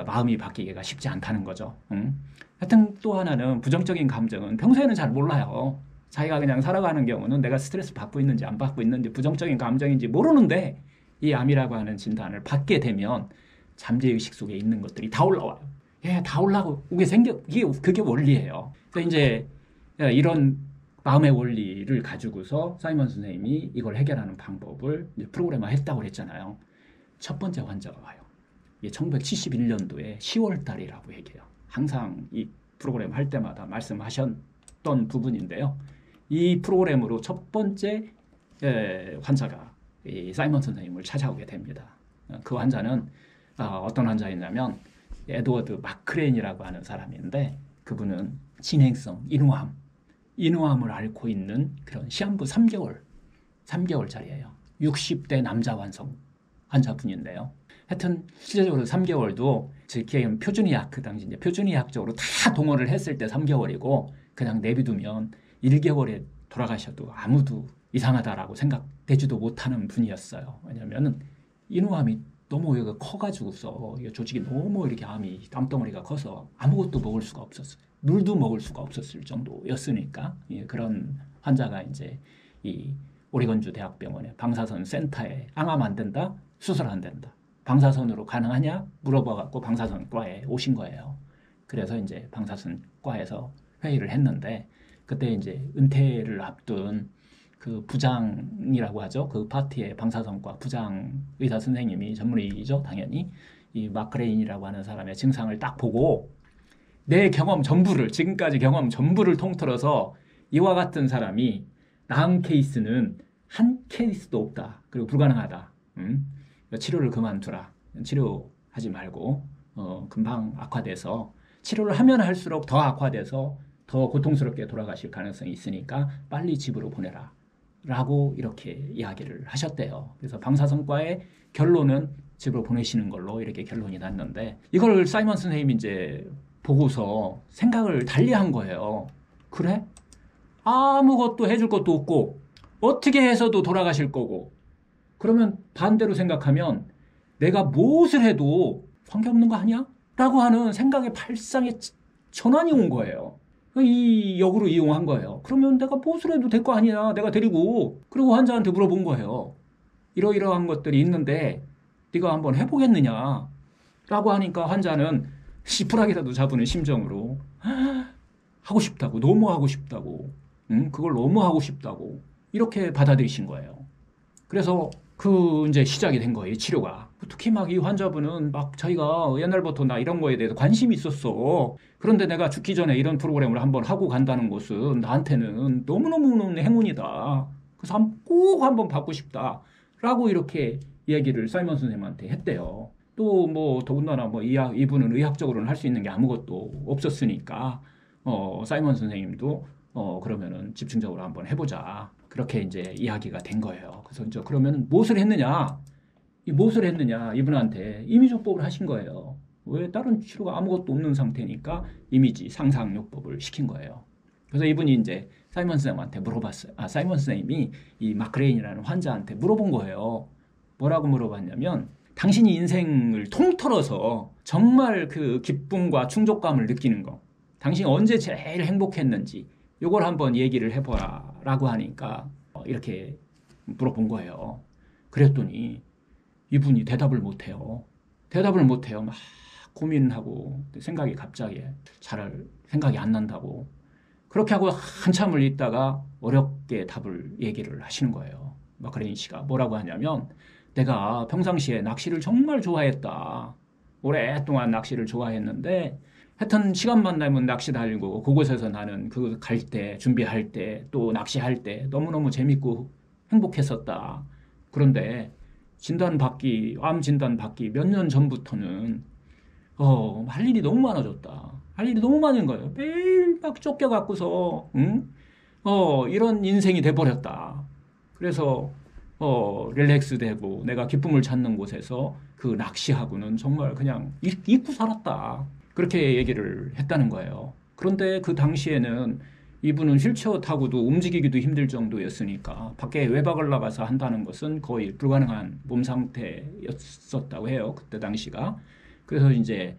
마음이 바뀌기가 쉽지 않다는 거죠. 하여튼 또 하나는 부정적인 감정은 평소에는 잘 몰라요. 자기가 그냥 살아가는 경우는 내가 스트레스 받고 있는지 안 받고 있는지 부정적인 감정인지 모르는데 이 암이라고 하는 진단을 받게 되면 잠재의식 속에 있는 것들이 다 올라와요. 다 올라오게 그게 원리예요. 그래서 이제 이런 마음의 원리를 가지고서 사이먼 선생님이 이걸 해결하는 방법을 프로그램화 했다고 그랬잖아요. 첫 번째 환자가 와요. 이게 1971년도에 10월 달이라고 얘기해요. 항상 이 프로그램 할 때마다 말씀하셨던 부분인데요. 이 프로그램으로 첫 번째 환자가 이 사이먼 선생님을 찾아오게 됩니다. 그 환자는 어떤 환자였냐면 에드워드 마크레인이라고 하는 사람인데 그분은 진행성 인후암을 앓고 있는 그런 시한부 3개월짜리예요. 60대 남자 환자분인데요. 하여튼 실제적으로 3개월도 지금 표준의학 그 당시 이제 표준의학적으로 다 동원을 했을 때 3개월이고 그냥 내비두면 1개월에 돌아가셔도 아무도 이상하다라고 생각되지도 못하는 분이었어요. 왜냐면은 인후암이 너무 여기가 커가지고서 조직이 너무 이렇게 암이 땀덩어리가 커서 아무것도 먹을 수가 없었어요. 물도 먹을 수가 없었을 정도였으니까 그런 환자가 이제 이 오레곤주 대학병원의 방사선 센터에 암 안 된다, 수술 안 된다. 방사선으로 가능하냐 물어봐갖고 방사선과에 오신 거예요. 그래서 이제 방사선과에서 회의를 했는데 그때 이제 은퇴를 앞둔 그 부장이라고 하죠. 그 파티의 방사선과 부장 의사 선생님이 전문의이죠. 당연히 이 마크레인이라고 하는 사람의 증상을 딱 보고 내 경험 전부를 지금까지 경험 전부를 통틀어서 이와 같은 사람이 나은 케이스는 한 케이스도 없다. 그리고 불가능하다. 치료를 그만두라. 치료하지 말고 금방 악화돼서 치료를 하면 할수록 더 악화돼서 더 고통스럽게 돌아가실 가능성이 있으니까 빨리 집으로 보내라. 라고 이렇게 이야기를 하셨대요. 그래서 방사선과의 결론은 집으로 보내시는 걸로 이렇게 결론이 났는데 이걸 사이먼 선생님이 이제 보고서 생각을 달리한 거예요. 그래? 아무것도 해줄 것도 없고 어떻게 해서도 돌아가실 거고. 그러면 반대로 생각하면 내가 무엇을 해도 관계없는 거 아니야? 라고 하는 생각의 발상에 전환이 온 거예요. 이 역으로 이용한 거예요. 그러면 내가 무엇을 해도 될 거 아니야. 내가 데리고. 그리고 환자한테 물어본 거예요. 이러이러한 것들이 있는데 네가 한번 해보겠느냐? 라고 하니까 환자는 씨푸라기라도 잡으는 심정으로 하고 싶다고, 너무 하고 싶다고, 그걸 너무 하고 싶다고 이렇게 받아들이신 거예요. 그래서 이제 시작이 된 거예요, 이 치료가. 특히 막 이 환자분은 막 자기가 옛날부터 나 이런 거에 대해서 관심이 있었어. 그런데 내가 죽기 전에 이런 프로그램을 한번 하고 간다는 것은 나한테는 너무너무 행운이다. 그래서 꼭 한번 받고 싶다. 라고 이렇게 이야기를 사이먼 선생님한테 했대요. 또 뭐 더군다나 뭐 이분은 의학적으로는 할 수 있는 게 아무것도 없었으니까 사이먼 선생님도 그러면은 집중적으로 한번 해보자. 그렇게 이제 이야기가 된 거예요. 그래서 이제 그러면 무엇을 했느냐? 무엇을 했느냐? 이분한테 이미지요법을 하신 거예요. 왜? 다른 치료가 아무것도 없는 상태니까 이미지 상상요법을 시킨 거예요. 그래서 이분이 이제 사이먼 선생님한테 물어봤어요. 사이먼 선생님이 이 마크레인이라는 환자한테 물어본 거예요. 뭐라고 물어봤냐면 당신이 인생을 통틀어서 정말 그 기쁨과 충족감을 느끼는 거. 당신이 언제 제일 행복했는지 요걸 한번 얘기를 해보라 라고 하니까 이렇게 물어본 거예요. 그랬더니 이분이 대답을 못해요. 막 고민하고 생각이 갑자기 잘 생각이 안 난다고. 그렇게 하고 한참을 있다가 어렵게 답을 얘기를 하시는 거예요. 마크레인 씨가 뭐라고 하냐면 내가 평상시에 낚시를 정말 좋아했다. 오랫동안 낚시를 좋아했는데 하여튼 시간만 나면 낚시 다니고 그곳에서 나는 그 갈 때, 준비할 때, 또 낚시할 때 너무너무 재밌고 행복했었다. 그런데 암 진단 받기 몇 년 전부터는 할 일이 너무 많아졌다. 할 일이 너무 많은 거예요. 매일 막 쫓겨갖고서 이런 인생이 돼버렸다. 그래서 릴렉스 되고 내가 기쁨을 찾는 곳에서 그 낚시하고는 정말 그냥 잊고 살았다. 그렇게 얘기를 했다는 거예요. 그런데 그 당시에는 이분은 휠체어 타고도 움직이기도 힘들 정도였으니까 밖에 외박을 나가서 한다는 것은 거의 불가능한 몸 상태였었다고 해요. 그때 당시가. 그래서 이제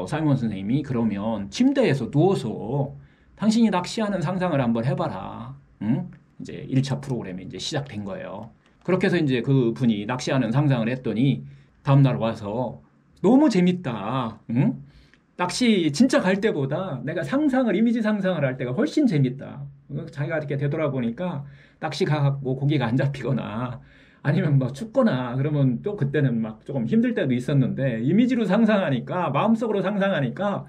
사이먼 선생님이 그러면 침대에서 누워서 당신이 낚시하는 상상을 한번 해봐라. 응? 이제 1차 프로그램이 이제 시작된 거예요. 그렇게 해서 이제 그 분이 낚시하는 상상을 했더니 다음날 와서 너무 재밌다. 응? 낚시 진짜 갈 때보다 내가 이미지 상상을 할 때가 훨씬 재밌다. 자기가 이렇게 되돌아보니까 낚시 가갖고 고기가 안 잡히거나 아니면 막 춥거나 그러면 또 그때는 막 조금 힘들 때도 있었는데 이미지로 상상하니까 마음속으로 상상하니까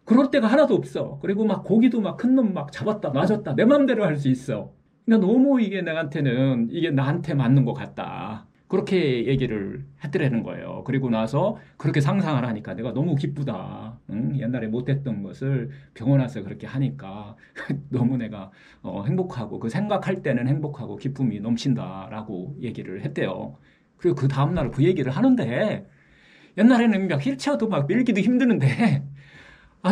그럴 때가 하나도 없어. 그리고 막 고기도 막 큰 놈 막 잡았다 놔줬다 내 마음대로 할 수 있어. 그러니까 너무 이게 나한테 맞는 것 같다. 그렇게 얘기를 했더라는 거예요. 그리고 나서 그렇게 상상을 하니까 내가 너무 기쁘다. 응? 옛날에 못했던 것을 병원 와서 그렇게 하니까 너무 내가 행복하고 그 생각할 때는 행복하고 기쁨이 넘친다라고 얘기를 했대요. 그리고 그 다음날 그 얘기를 하는데 옛날에는 막 휠체어도 막 밀기도 힘드는데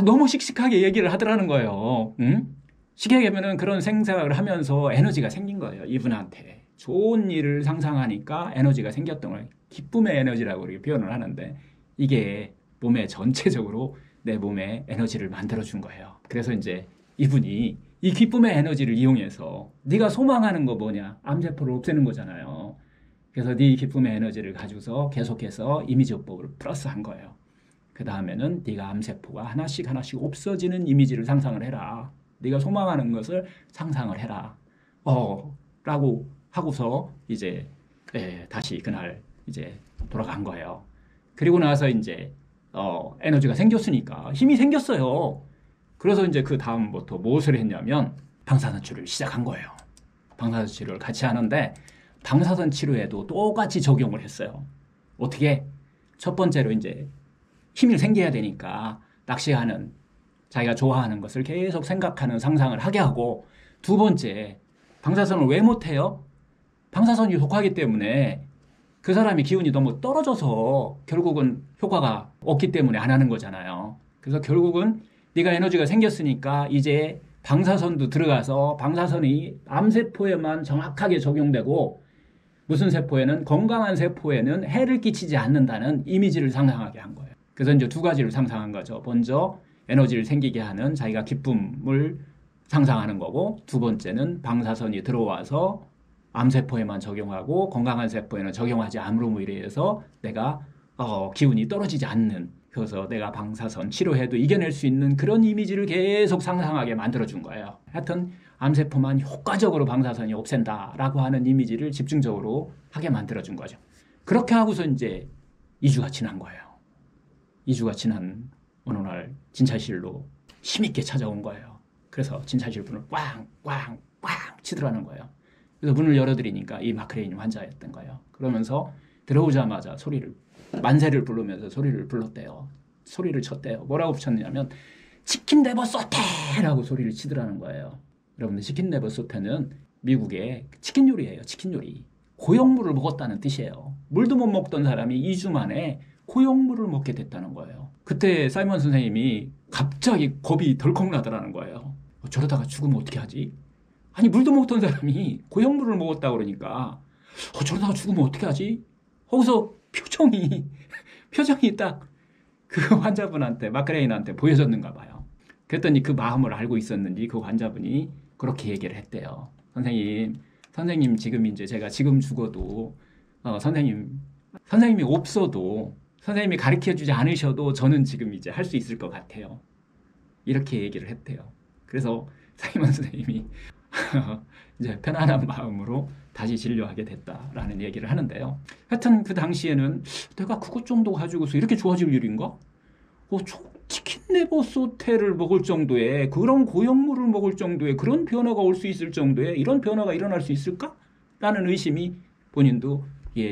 너무 씩씩하게 얘기를 하더라는 거예요. 응? 쉽게 얘기하면 그런 생각을 하면서 에너지가 생긴 거예요. 이분한테. 좋은 일을 상상하니까 에너지가 생겼던 걸 기쁨의 에너지라고 이렇게 표현을 하는데 이게 몸에 전체적으로 내 몸에 에너지를 만들어준 거예요. 그래서 이제 이분이 이 기쁨의 에너지를 이용해서 네가 소망하는 거 뭐냐? 암세포를 없애는 거잖아요. 그래서 네 기쁨의 에너지를 가지고서 계속해서 이미지요법을 플러스한 거예요. 그 다음에는 네가 암세포가 하나씩 없어지는 이미지를 상상을 해라. 네가 소망하는 것을 상상을 해라. 라고 하고서 이제 다시 그날 이제 돌아간 거예요. 그리고 나서 이제 에너지가 생겼으니까 힘이 생겼어요. 그래서 이제 그 다음부터 무엇을 했냐면 방사선 치료를 시작한 거예요. 방사선 치료를 같이 하는데 방사선 치료에도 똑같이 적용을 했어요. 어떻게? 첫 번째로 이제 힘이 생겨야 되니까 낚시하는 자기가 좋아하는 것을 계속 생각하는 상상을 하게 하고 두 번째 방사선을 왜 못해요? 방사선이 독하기 때문에 그 사람이 기운이 너무 떨어져서 결국은 효과가 없기 때문에 안 하는 거잖아요. 그래서 결국은 네가 에너지가 생겼으니까 이제 방사선도 들어가서 방사선이 암세포에만 정확하게 적용되고 무슨 세포에는 건강한 세포에는 해를 끼치지 않는다는 이미지를 상상하게 한 거예요. 그래서 이제 두 가지를 상상한 거죠. 먼저 에너지를 생기게 하는 자기가 기쁨을 상상하는 거고 두 번째는 방사선이 들어와서 암세포에만 적용하고 건강한 세포에는 적용하지 않음으로 인해서 내가 기운이 떨어지지 않는 그래서 내가 방사선 치료해도 이겨낼 수 있는 그런 이미지를 계속 상상하게 만들어준 거예요. 하여튼 암세포만 효과적으로 방사선이 없앤다라고 하는 이미지를 집중적으로 하게 만들어준 거죠. 그렇게 하고서 이제 2주가 지난 거예요. 2주가 지난 어느 날 진찰실로 힘있게 찾아온 거예요. 그래서 진찰실 문을 꽝꽝꽝 치더라는 거예요. 그래서 문을 열어드리니까 이 마크레인 환자였던 거예요. 그러면서 들어오자마자 만세를 부르면서 소리를 불렀대요. 소리를 쳤대요. 뭐라고 쳤냐면 치킨 네버 소테라고 소리를 치더라는 거예요. 여러분들 치킨 네버 소테는 미국의 치킨 요리예요. 치킨 요리. 고용물을 먹었다는 뜻이에요. 물도 못 먹던 사람이 2주 만에 고용물을 먹게 됐다는 거예요. 그때 사이먼 선생님이 갑자기 겁이 덜컥 나더라는 거예요. 저러다가 죽으면 어떻게 하지? 아니 물도 못 먹던 사람이 고용물을 먹었다 그러니까 저러다가 죽으면 어떻게 하지? 거기서 표정이 딱 그 환자분한테 마크레인한테 보여졌는가 봐요. 그랬더니 그 마음을 알고 있었는지 그 환자분이 그렇게 얘기를 했대요. 선생님 지금 이제 제가 지금 죽어도 선생님이 없어도 선생님이 가르쳐주지 않으셔도 저는 지금 이제 할 수 있을 것 같아요. 이렇게 얘기를 했대요. 그래서 사이먼 선생님이 이제 편안한 마음으로 다시 진료하게 됐다라는 얘기를 하는데요. 하여튼 그 당시에는 내가 그것 정도 가지고서 이렇게 좋아질 일인가? 치킨 네버 소테를 먹을 정도의 그런 고형물을 먹을 정도의 그런 변화가 올 수 있을 정도의 이런 변화가 일어날 수 있을까? 라는 의심이 본인도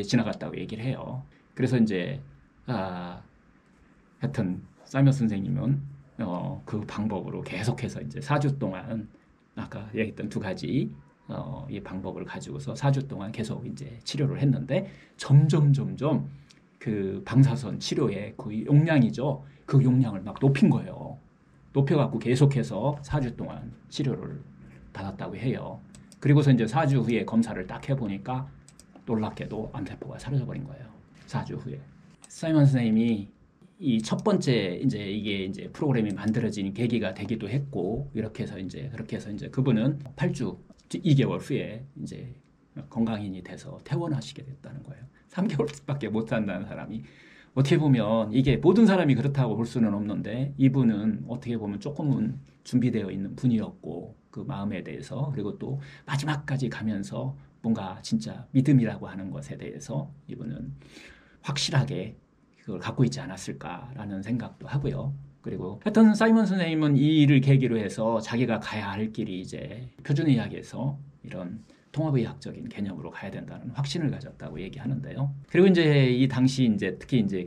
지나갔다고 얘기를 해요. 그래서 이제 하여튼 사이먼 선생님은 그 방법으로 계속해서 이제 4주 동안 아까 얘기했던 두 가지 이 방법을 가지고서 4주 동안 계속 이제 치료를 했는데 점점 그 방사선 치료의 그 용량이죠. 그 용량을 막 높인 거예요. 높여갖고 계속해서 4주 동안 치료를 받았다고 해요. 그리고서 이제 4주 후에 검사를 딱 해보니까 놀랍게도 암세포가 사라져버린 거예요. 4주 후에. 사이먼 선생님이 이 첫 번째 이게 이제 프로그램이 만들어진 계기가 되기도 했고 그렇게 해서 이제 그분은 8주 2개월 후에 이제 건강인이 돼서 퇴원하시게 됐다는 거예요. 3개월밖에 못 산다는 사람이 어떻게 보면 이게 모든 사람이 그렇다고 볼 수는 없는데 이분은 어떻게 보면 조금은 준비되어 있는 분이었고 그 마음에 대해서 그리고 또 마지막까지 가면서 뭔가 진짜 믿음이라고 하는 것에 대해서 이분은 확실하게 그걸 갖고 있지 않았을까라는 생각도 하고요. 그리고 하여튼 사이먼 선생님은 이 일을 계기로 해서 자기가 가야 할 길이 이제 표준의학에서 이런 통합의학적인 개념으로 가야 된다는 확신을 가졌다고 얘기하는데요. 그리고 이제 이 당시 이제 특히 이제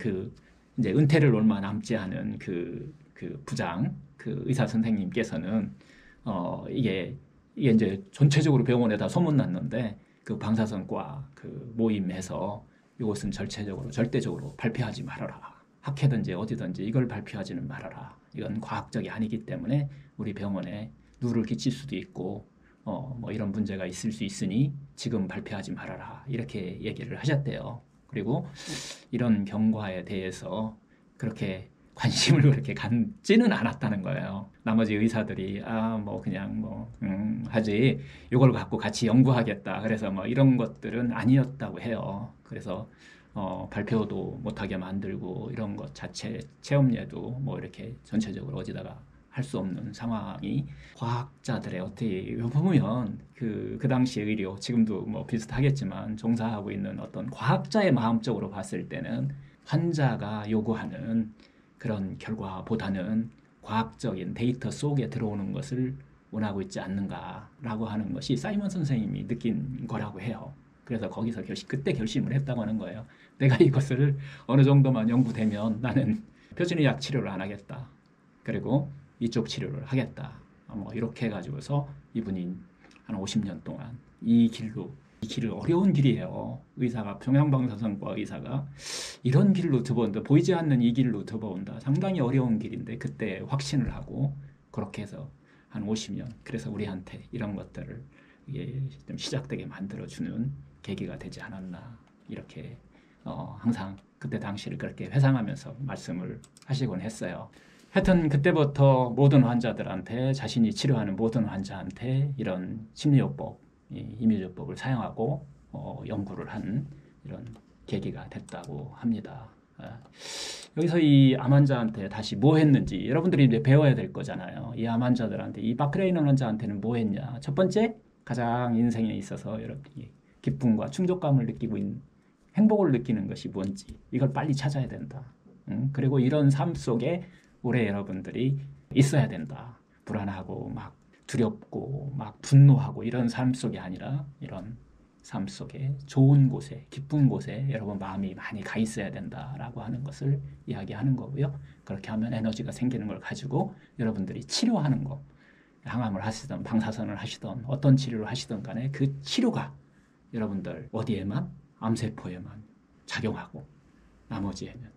이제 은퇴를 얼마 남지 않은 그 부장 그 의사 선생님께서는 이게 이제 전체적으로 병원에 다 소문났는데 그 방사선과 그 모임에서 이것은 절대적으로 발표하지 말아라. 학회든지 어디든지 이걸 발표하지는 말아라. 이건 과학적이 아니기 때문에 우리 병원에 누를 끼칠 수도 있고 뭐 이런 문제가 있을 수 있으니 지금 발표하지 말아라. 이렇게 얘기를 하셨대요. 그리고 이런 경과에 대해서 그렇게 관심을 그렇게 갖지는 않았다는 거예요. 나머지 의사들이 하지 이걸 갖고 같이 연구하겠다. 그래서 뭐 이런 것들은 아니었다고 해요. 그래서 발표도 못하게 만들고 이런 것 자체 체험례도 뭐 이렇게 전체적으로 어디다가 할 수 없는 상황이 과학자들의 어떻게 보면 그 당시 의료 지금도 뭐 비슷하겠지만 종사하고 있는 어떤 과학자의 마음적으로 봤을 때는 환자가 요구하는 그런 결과보다는 과학적인 데이터 속에 들어오는 것을 원하고 있지 않는가라고 하는 것이 사이먼 선생님이 느낀 거라고 해요. 그래서 거기서 그때 결심을 했다고 하는 거예요. 내가 이것을 어느 정도만 연구되면 나는 표준의학 치료를 안 하겠다. 그리고 이쪽 치료를 하겠다. 뭐 이렇게 해가지고서 이분이 한 50년 동안 이 길을 어려운 길이에요. 의사가 평양방사선과 의사가 이런 길로 두 번 더 보이지 않는 이 길로 두 번 다 상당히 어려운 길인데 그때 확신을 하고 그렇게 해서 한 50년. 그래서 우리한테 이런 것들을 이게 좀 시작되게 만들어주는 계기가 되지 않았나 이렇게 항상 그때 당시를 그렇게 회상하면서 말씀을 하시곤 했어요. 하여튼 그때부터 모든 환자들한테 자신이 치료하는 모든 환자한테 이런 심리요법, 이미지요법을 사용하고 연구를 한 이런 계기가 됐다고 합니다. 여기서 이 암 환자한테 다시 뭐 했는지 여러분들이 이제 배워야 될 거잖아요. 이 암 환자들한테, 이 바크레이넌 환자한테는 뭐 했냐. 첫 번째, 가장 인생에 있어서 여러분이 기쁨과 충족감을 느끼고 있는 행복을 느끼는 것이 뭔지 이걸 빨리 찾아야 된다. 그리고 이런 삶 속에 오래 여러분들이 있어야 된다. 불안하고 막 두렵고 막 분노하고 이런 삶 속이 아니라 이런 삶 속에 좋은 곳에 기쁜 곳에 여러분 마음이 많이 가 있어야 된다라고 하는 것을 이야기하는 거고요. 그렇게 하면 에너지가 생기는 걸 가지고 여러분들이 치료하는 거, 항암을 하시던 방사선을 하시던 어떤 치료를 하시던 간에 그 치료가 여러분들 어디에만? 암세포에만 작용하고 나머지에는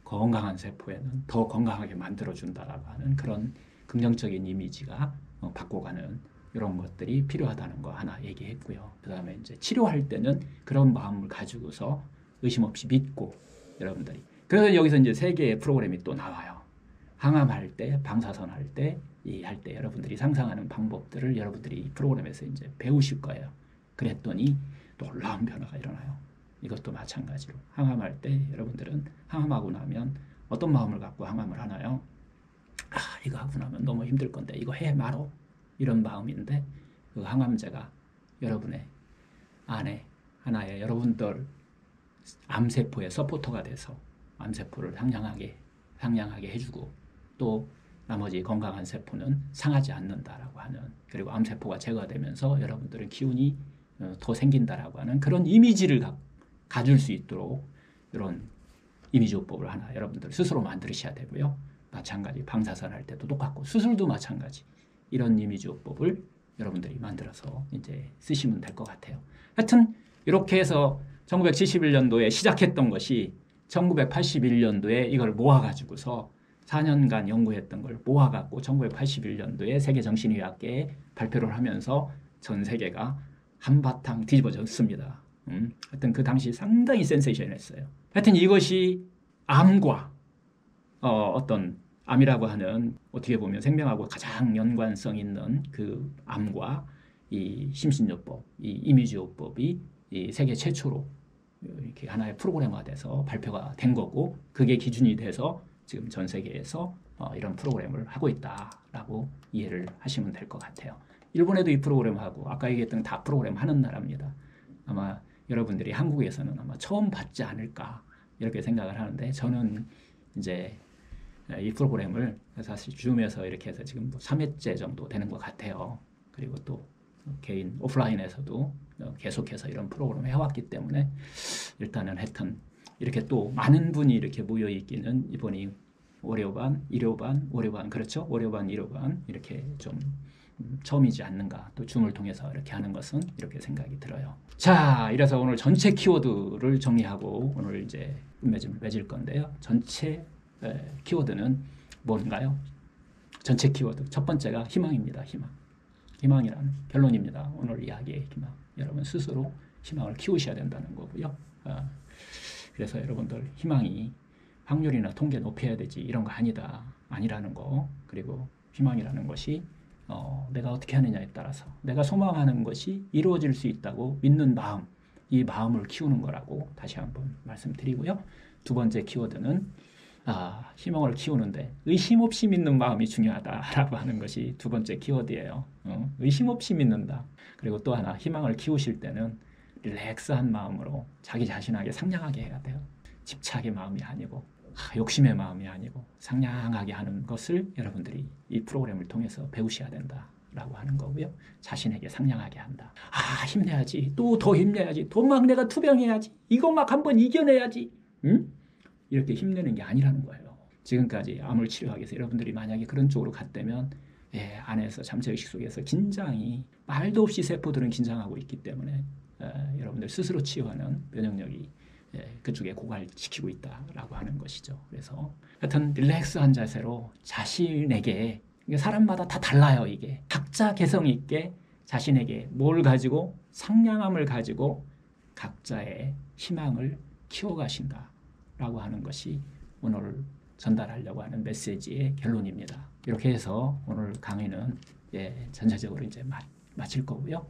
건강한 세포에는 더 건강하게 만들어준다라고 하는 그런 긍정적인 이미지가 바꿔가는 이런 것들이 필요하다는 거 하나 얘기했고요. 그 다음에 이제 치료할 때는 그런 마음을 가지고서 의심 없이 믿고 여러분들이. 그래서 여기서 이제 세 개의 프로그램이 또 나와요. 항암할 때, 방사선 할 때, 할 때 여러분들이 상상하는 방법들을 여러분들이 이 프로그램에서 이제 배우실 거예요. 그랬더니 놀라운 변화가 일어나요. 이것도 마찬가지로 항암할 때 여러분들은 항암하고 나면 어떤 마음을 갖고 항암을 하나요? 아, 이거 하고 나면 너무 힘들 건데 이거 해 말어. 이런 마음인데 그 항암제가 여러분의 안에 하나의 여러분들 암세포의 서포터가 돼서 암세포를 상냥하게 해주고 또 나머지 건강한 세포는 상하지 않는다라고 하는, 그리고 암세포가 제거되면서 여러분들은 기운이 더 생긴다라고 하는 그런 이미지를 가질 수 있도록 이런 이미지요법을 하나 여러분들 스스로 만드셔야 되고요. 마찬가지 방사선 할 때도 똑같고 수술도 마찬가지 이런 이미지요법을 여러분들이 만들어서 이제 쓰시면 될 것 같아요. 하여튼 이렇게 해서 1971년도에 시작했던 것이 1981년도에 이걸 모아가지고서 4년간 연구했던 걸 모아갖고 1981년도에 세계정신의학계에 발표를 하면서 전 세계가 한바탕 뒤집어졌습니다. 하여튼 그 당시 상당히 센세이션했어요. 하여튼 이것이 암과 어떤 암이라고 하는 어떻게 보면 생명하고 가장 연관성 있는 그 암과 이 심신요법, 이 이미지요법이 이 세계 최초로 이렇게 하나의 프로그램화돼서 발표가 된 거고 그게 기준이 돼서 지금 전 세계에서 이런 프로그램을 하고 있다라고 이해를 하시면 될 것 같아요. 일본에도 이 프로그램 하고 아까 얘기했던 다 프로그램 하는 나라입니다. 아마 여러분들이 한국에서는 아마 처음 받지 않을까 이렇게 생각을 하는데 저는 이제 이 프로그램을 사실 줌에서 이렇게 해서 지금 3회째 정도 되는 것 같아요. 그리고 또 개인 오프라인에서도 계속해서 이런 프로그램을 해왔기 때문에 일단은 하여튼 이렇게 또 많은 분이 이렇게 모여 있기는 이번이 월요반, 일요반, 월요반 그렇죠? 월요반, 일요반 이렇게 좀 처음이지 않는가. 또 줌을 통해서 이렇게 하는 것은 이렇게 생각이 들어요. 자, 이래서 오늘 전체 키워드를 정리하고 오늘 이제 끝맺음을 맺을 건데요. 전체 키워드는 뭔가요? 전체 키워드 첫 번째가 희망입니다. 희망이라는 결론입니다. 오늘 이야기의 희망. 여러분 스스로 희망을 키우셔야 된다는 거고요. 그래서 여러분들 희망이 확률이나 통계 높여야 되지 이런 거 아니라는 거. 그리고 희망이라는 것이 내가 어떻게 하느냐에 따라서 내가 소망하는 것이 이루어질 수 있다고 믿는 마음, 이 마음을 키우는 거라고 다시 한번 말씀드리고요. 두 번째 키워드는 희망을 키우는데 의심 없이 믿는 마음이 중요하다라고 하는 것이 두 번째 키워드예요. 의심 없이 믿는다. 그리고 또 하나 희망을 키우실 때는 릴렉스한 마음으로 자기 자신에게 상냥하게 해야 돼요. 집착의 마음이 아니고 욕심의 마음이 아니고 상냥하게 하는 것을 여러분들이 이 프로그램을 통해서 배우셔야 된다라고 하는 거고요. 자신에게 상냥하게 한다. 힘내야지. 또 더 힘내야지. 더 막 내가 투병해야지. 이거 막 한번 이겨내야지. 응? 이렇게 힘내는 게 아니라는 거예요. 지금까지 암을 치료하기 위해서 여러분들이 만약에 그런 쪽으로 갔다면 안에서 잠재의식 속에서 긴장이 말도 없이 세포들은 긴장하고 있기 때문에 여러분들 스스로 치유하는 면역력이 그쪽에 고갈시키고 있다라고 하는 것이죠. 그래서 하여튼 릴렉스한 자세로 자신에게 이게 사람마다 다 달라요. 이게 각자 개성 있게 자신에게 뭘 가지고 상냥함을 가지고 각자의 희망을 키워가신다라고 하는 것이 오늘 전달하려고 하는 메시지의 결론입니다. 이렇게 해서 오늘 강의는 전체적으로 이제 마칠 거고요.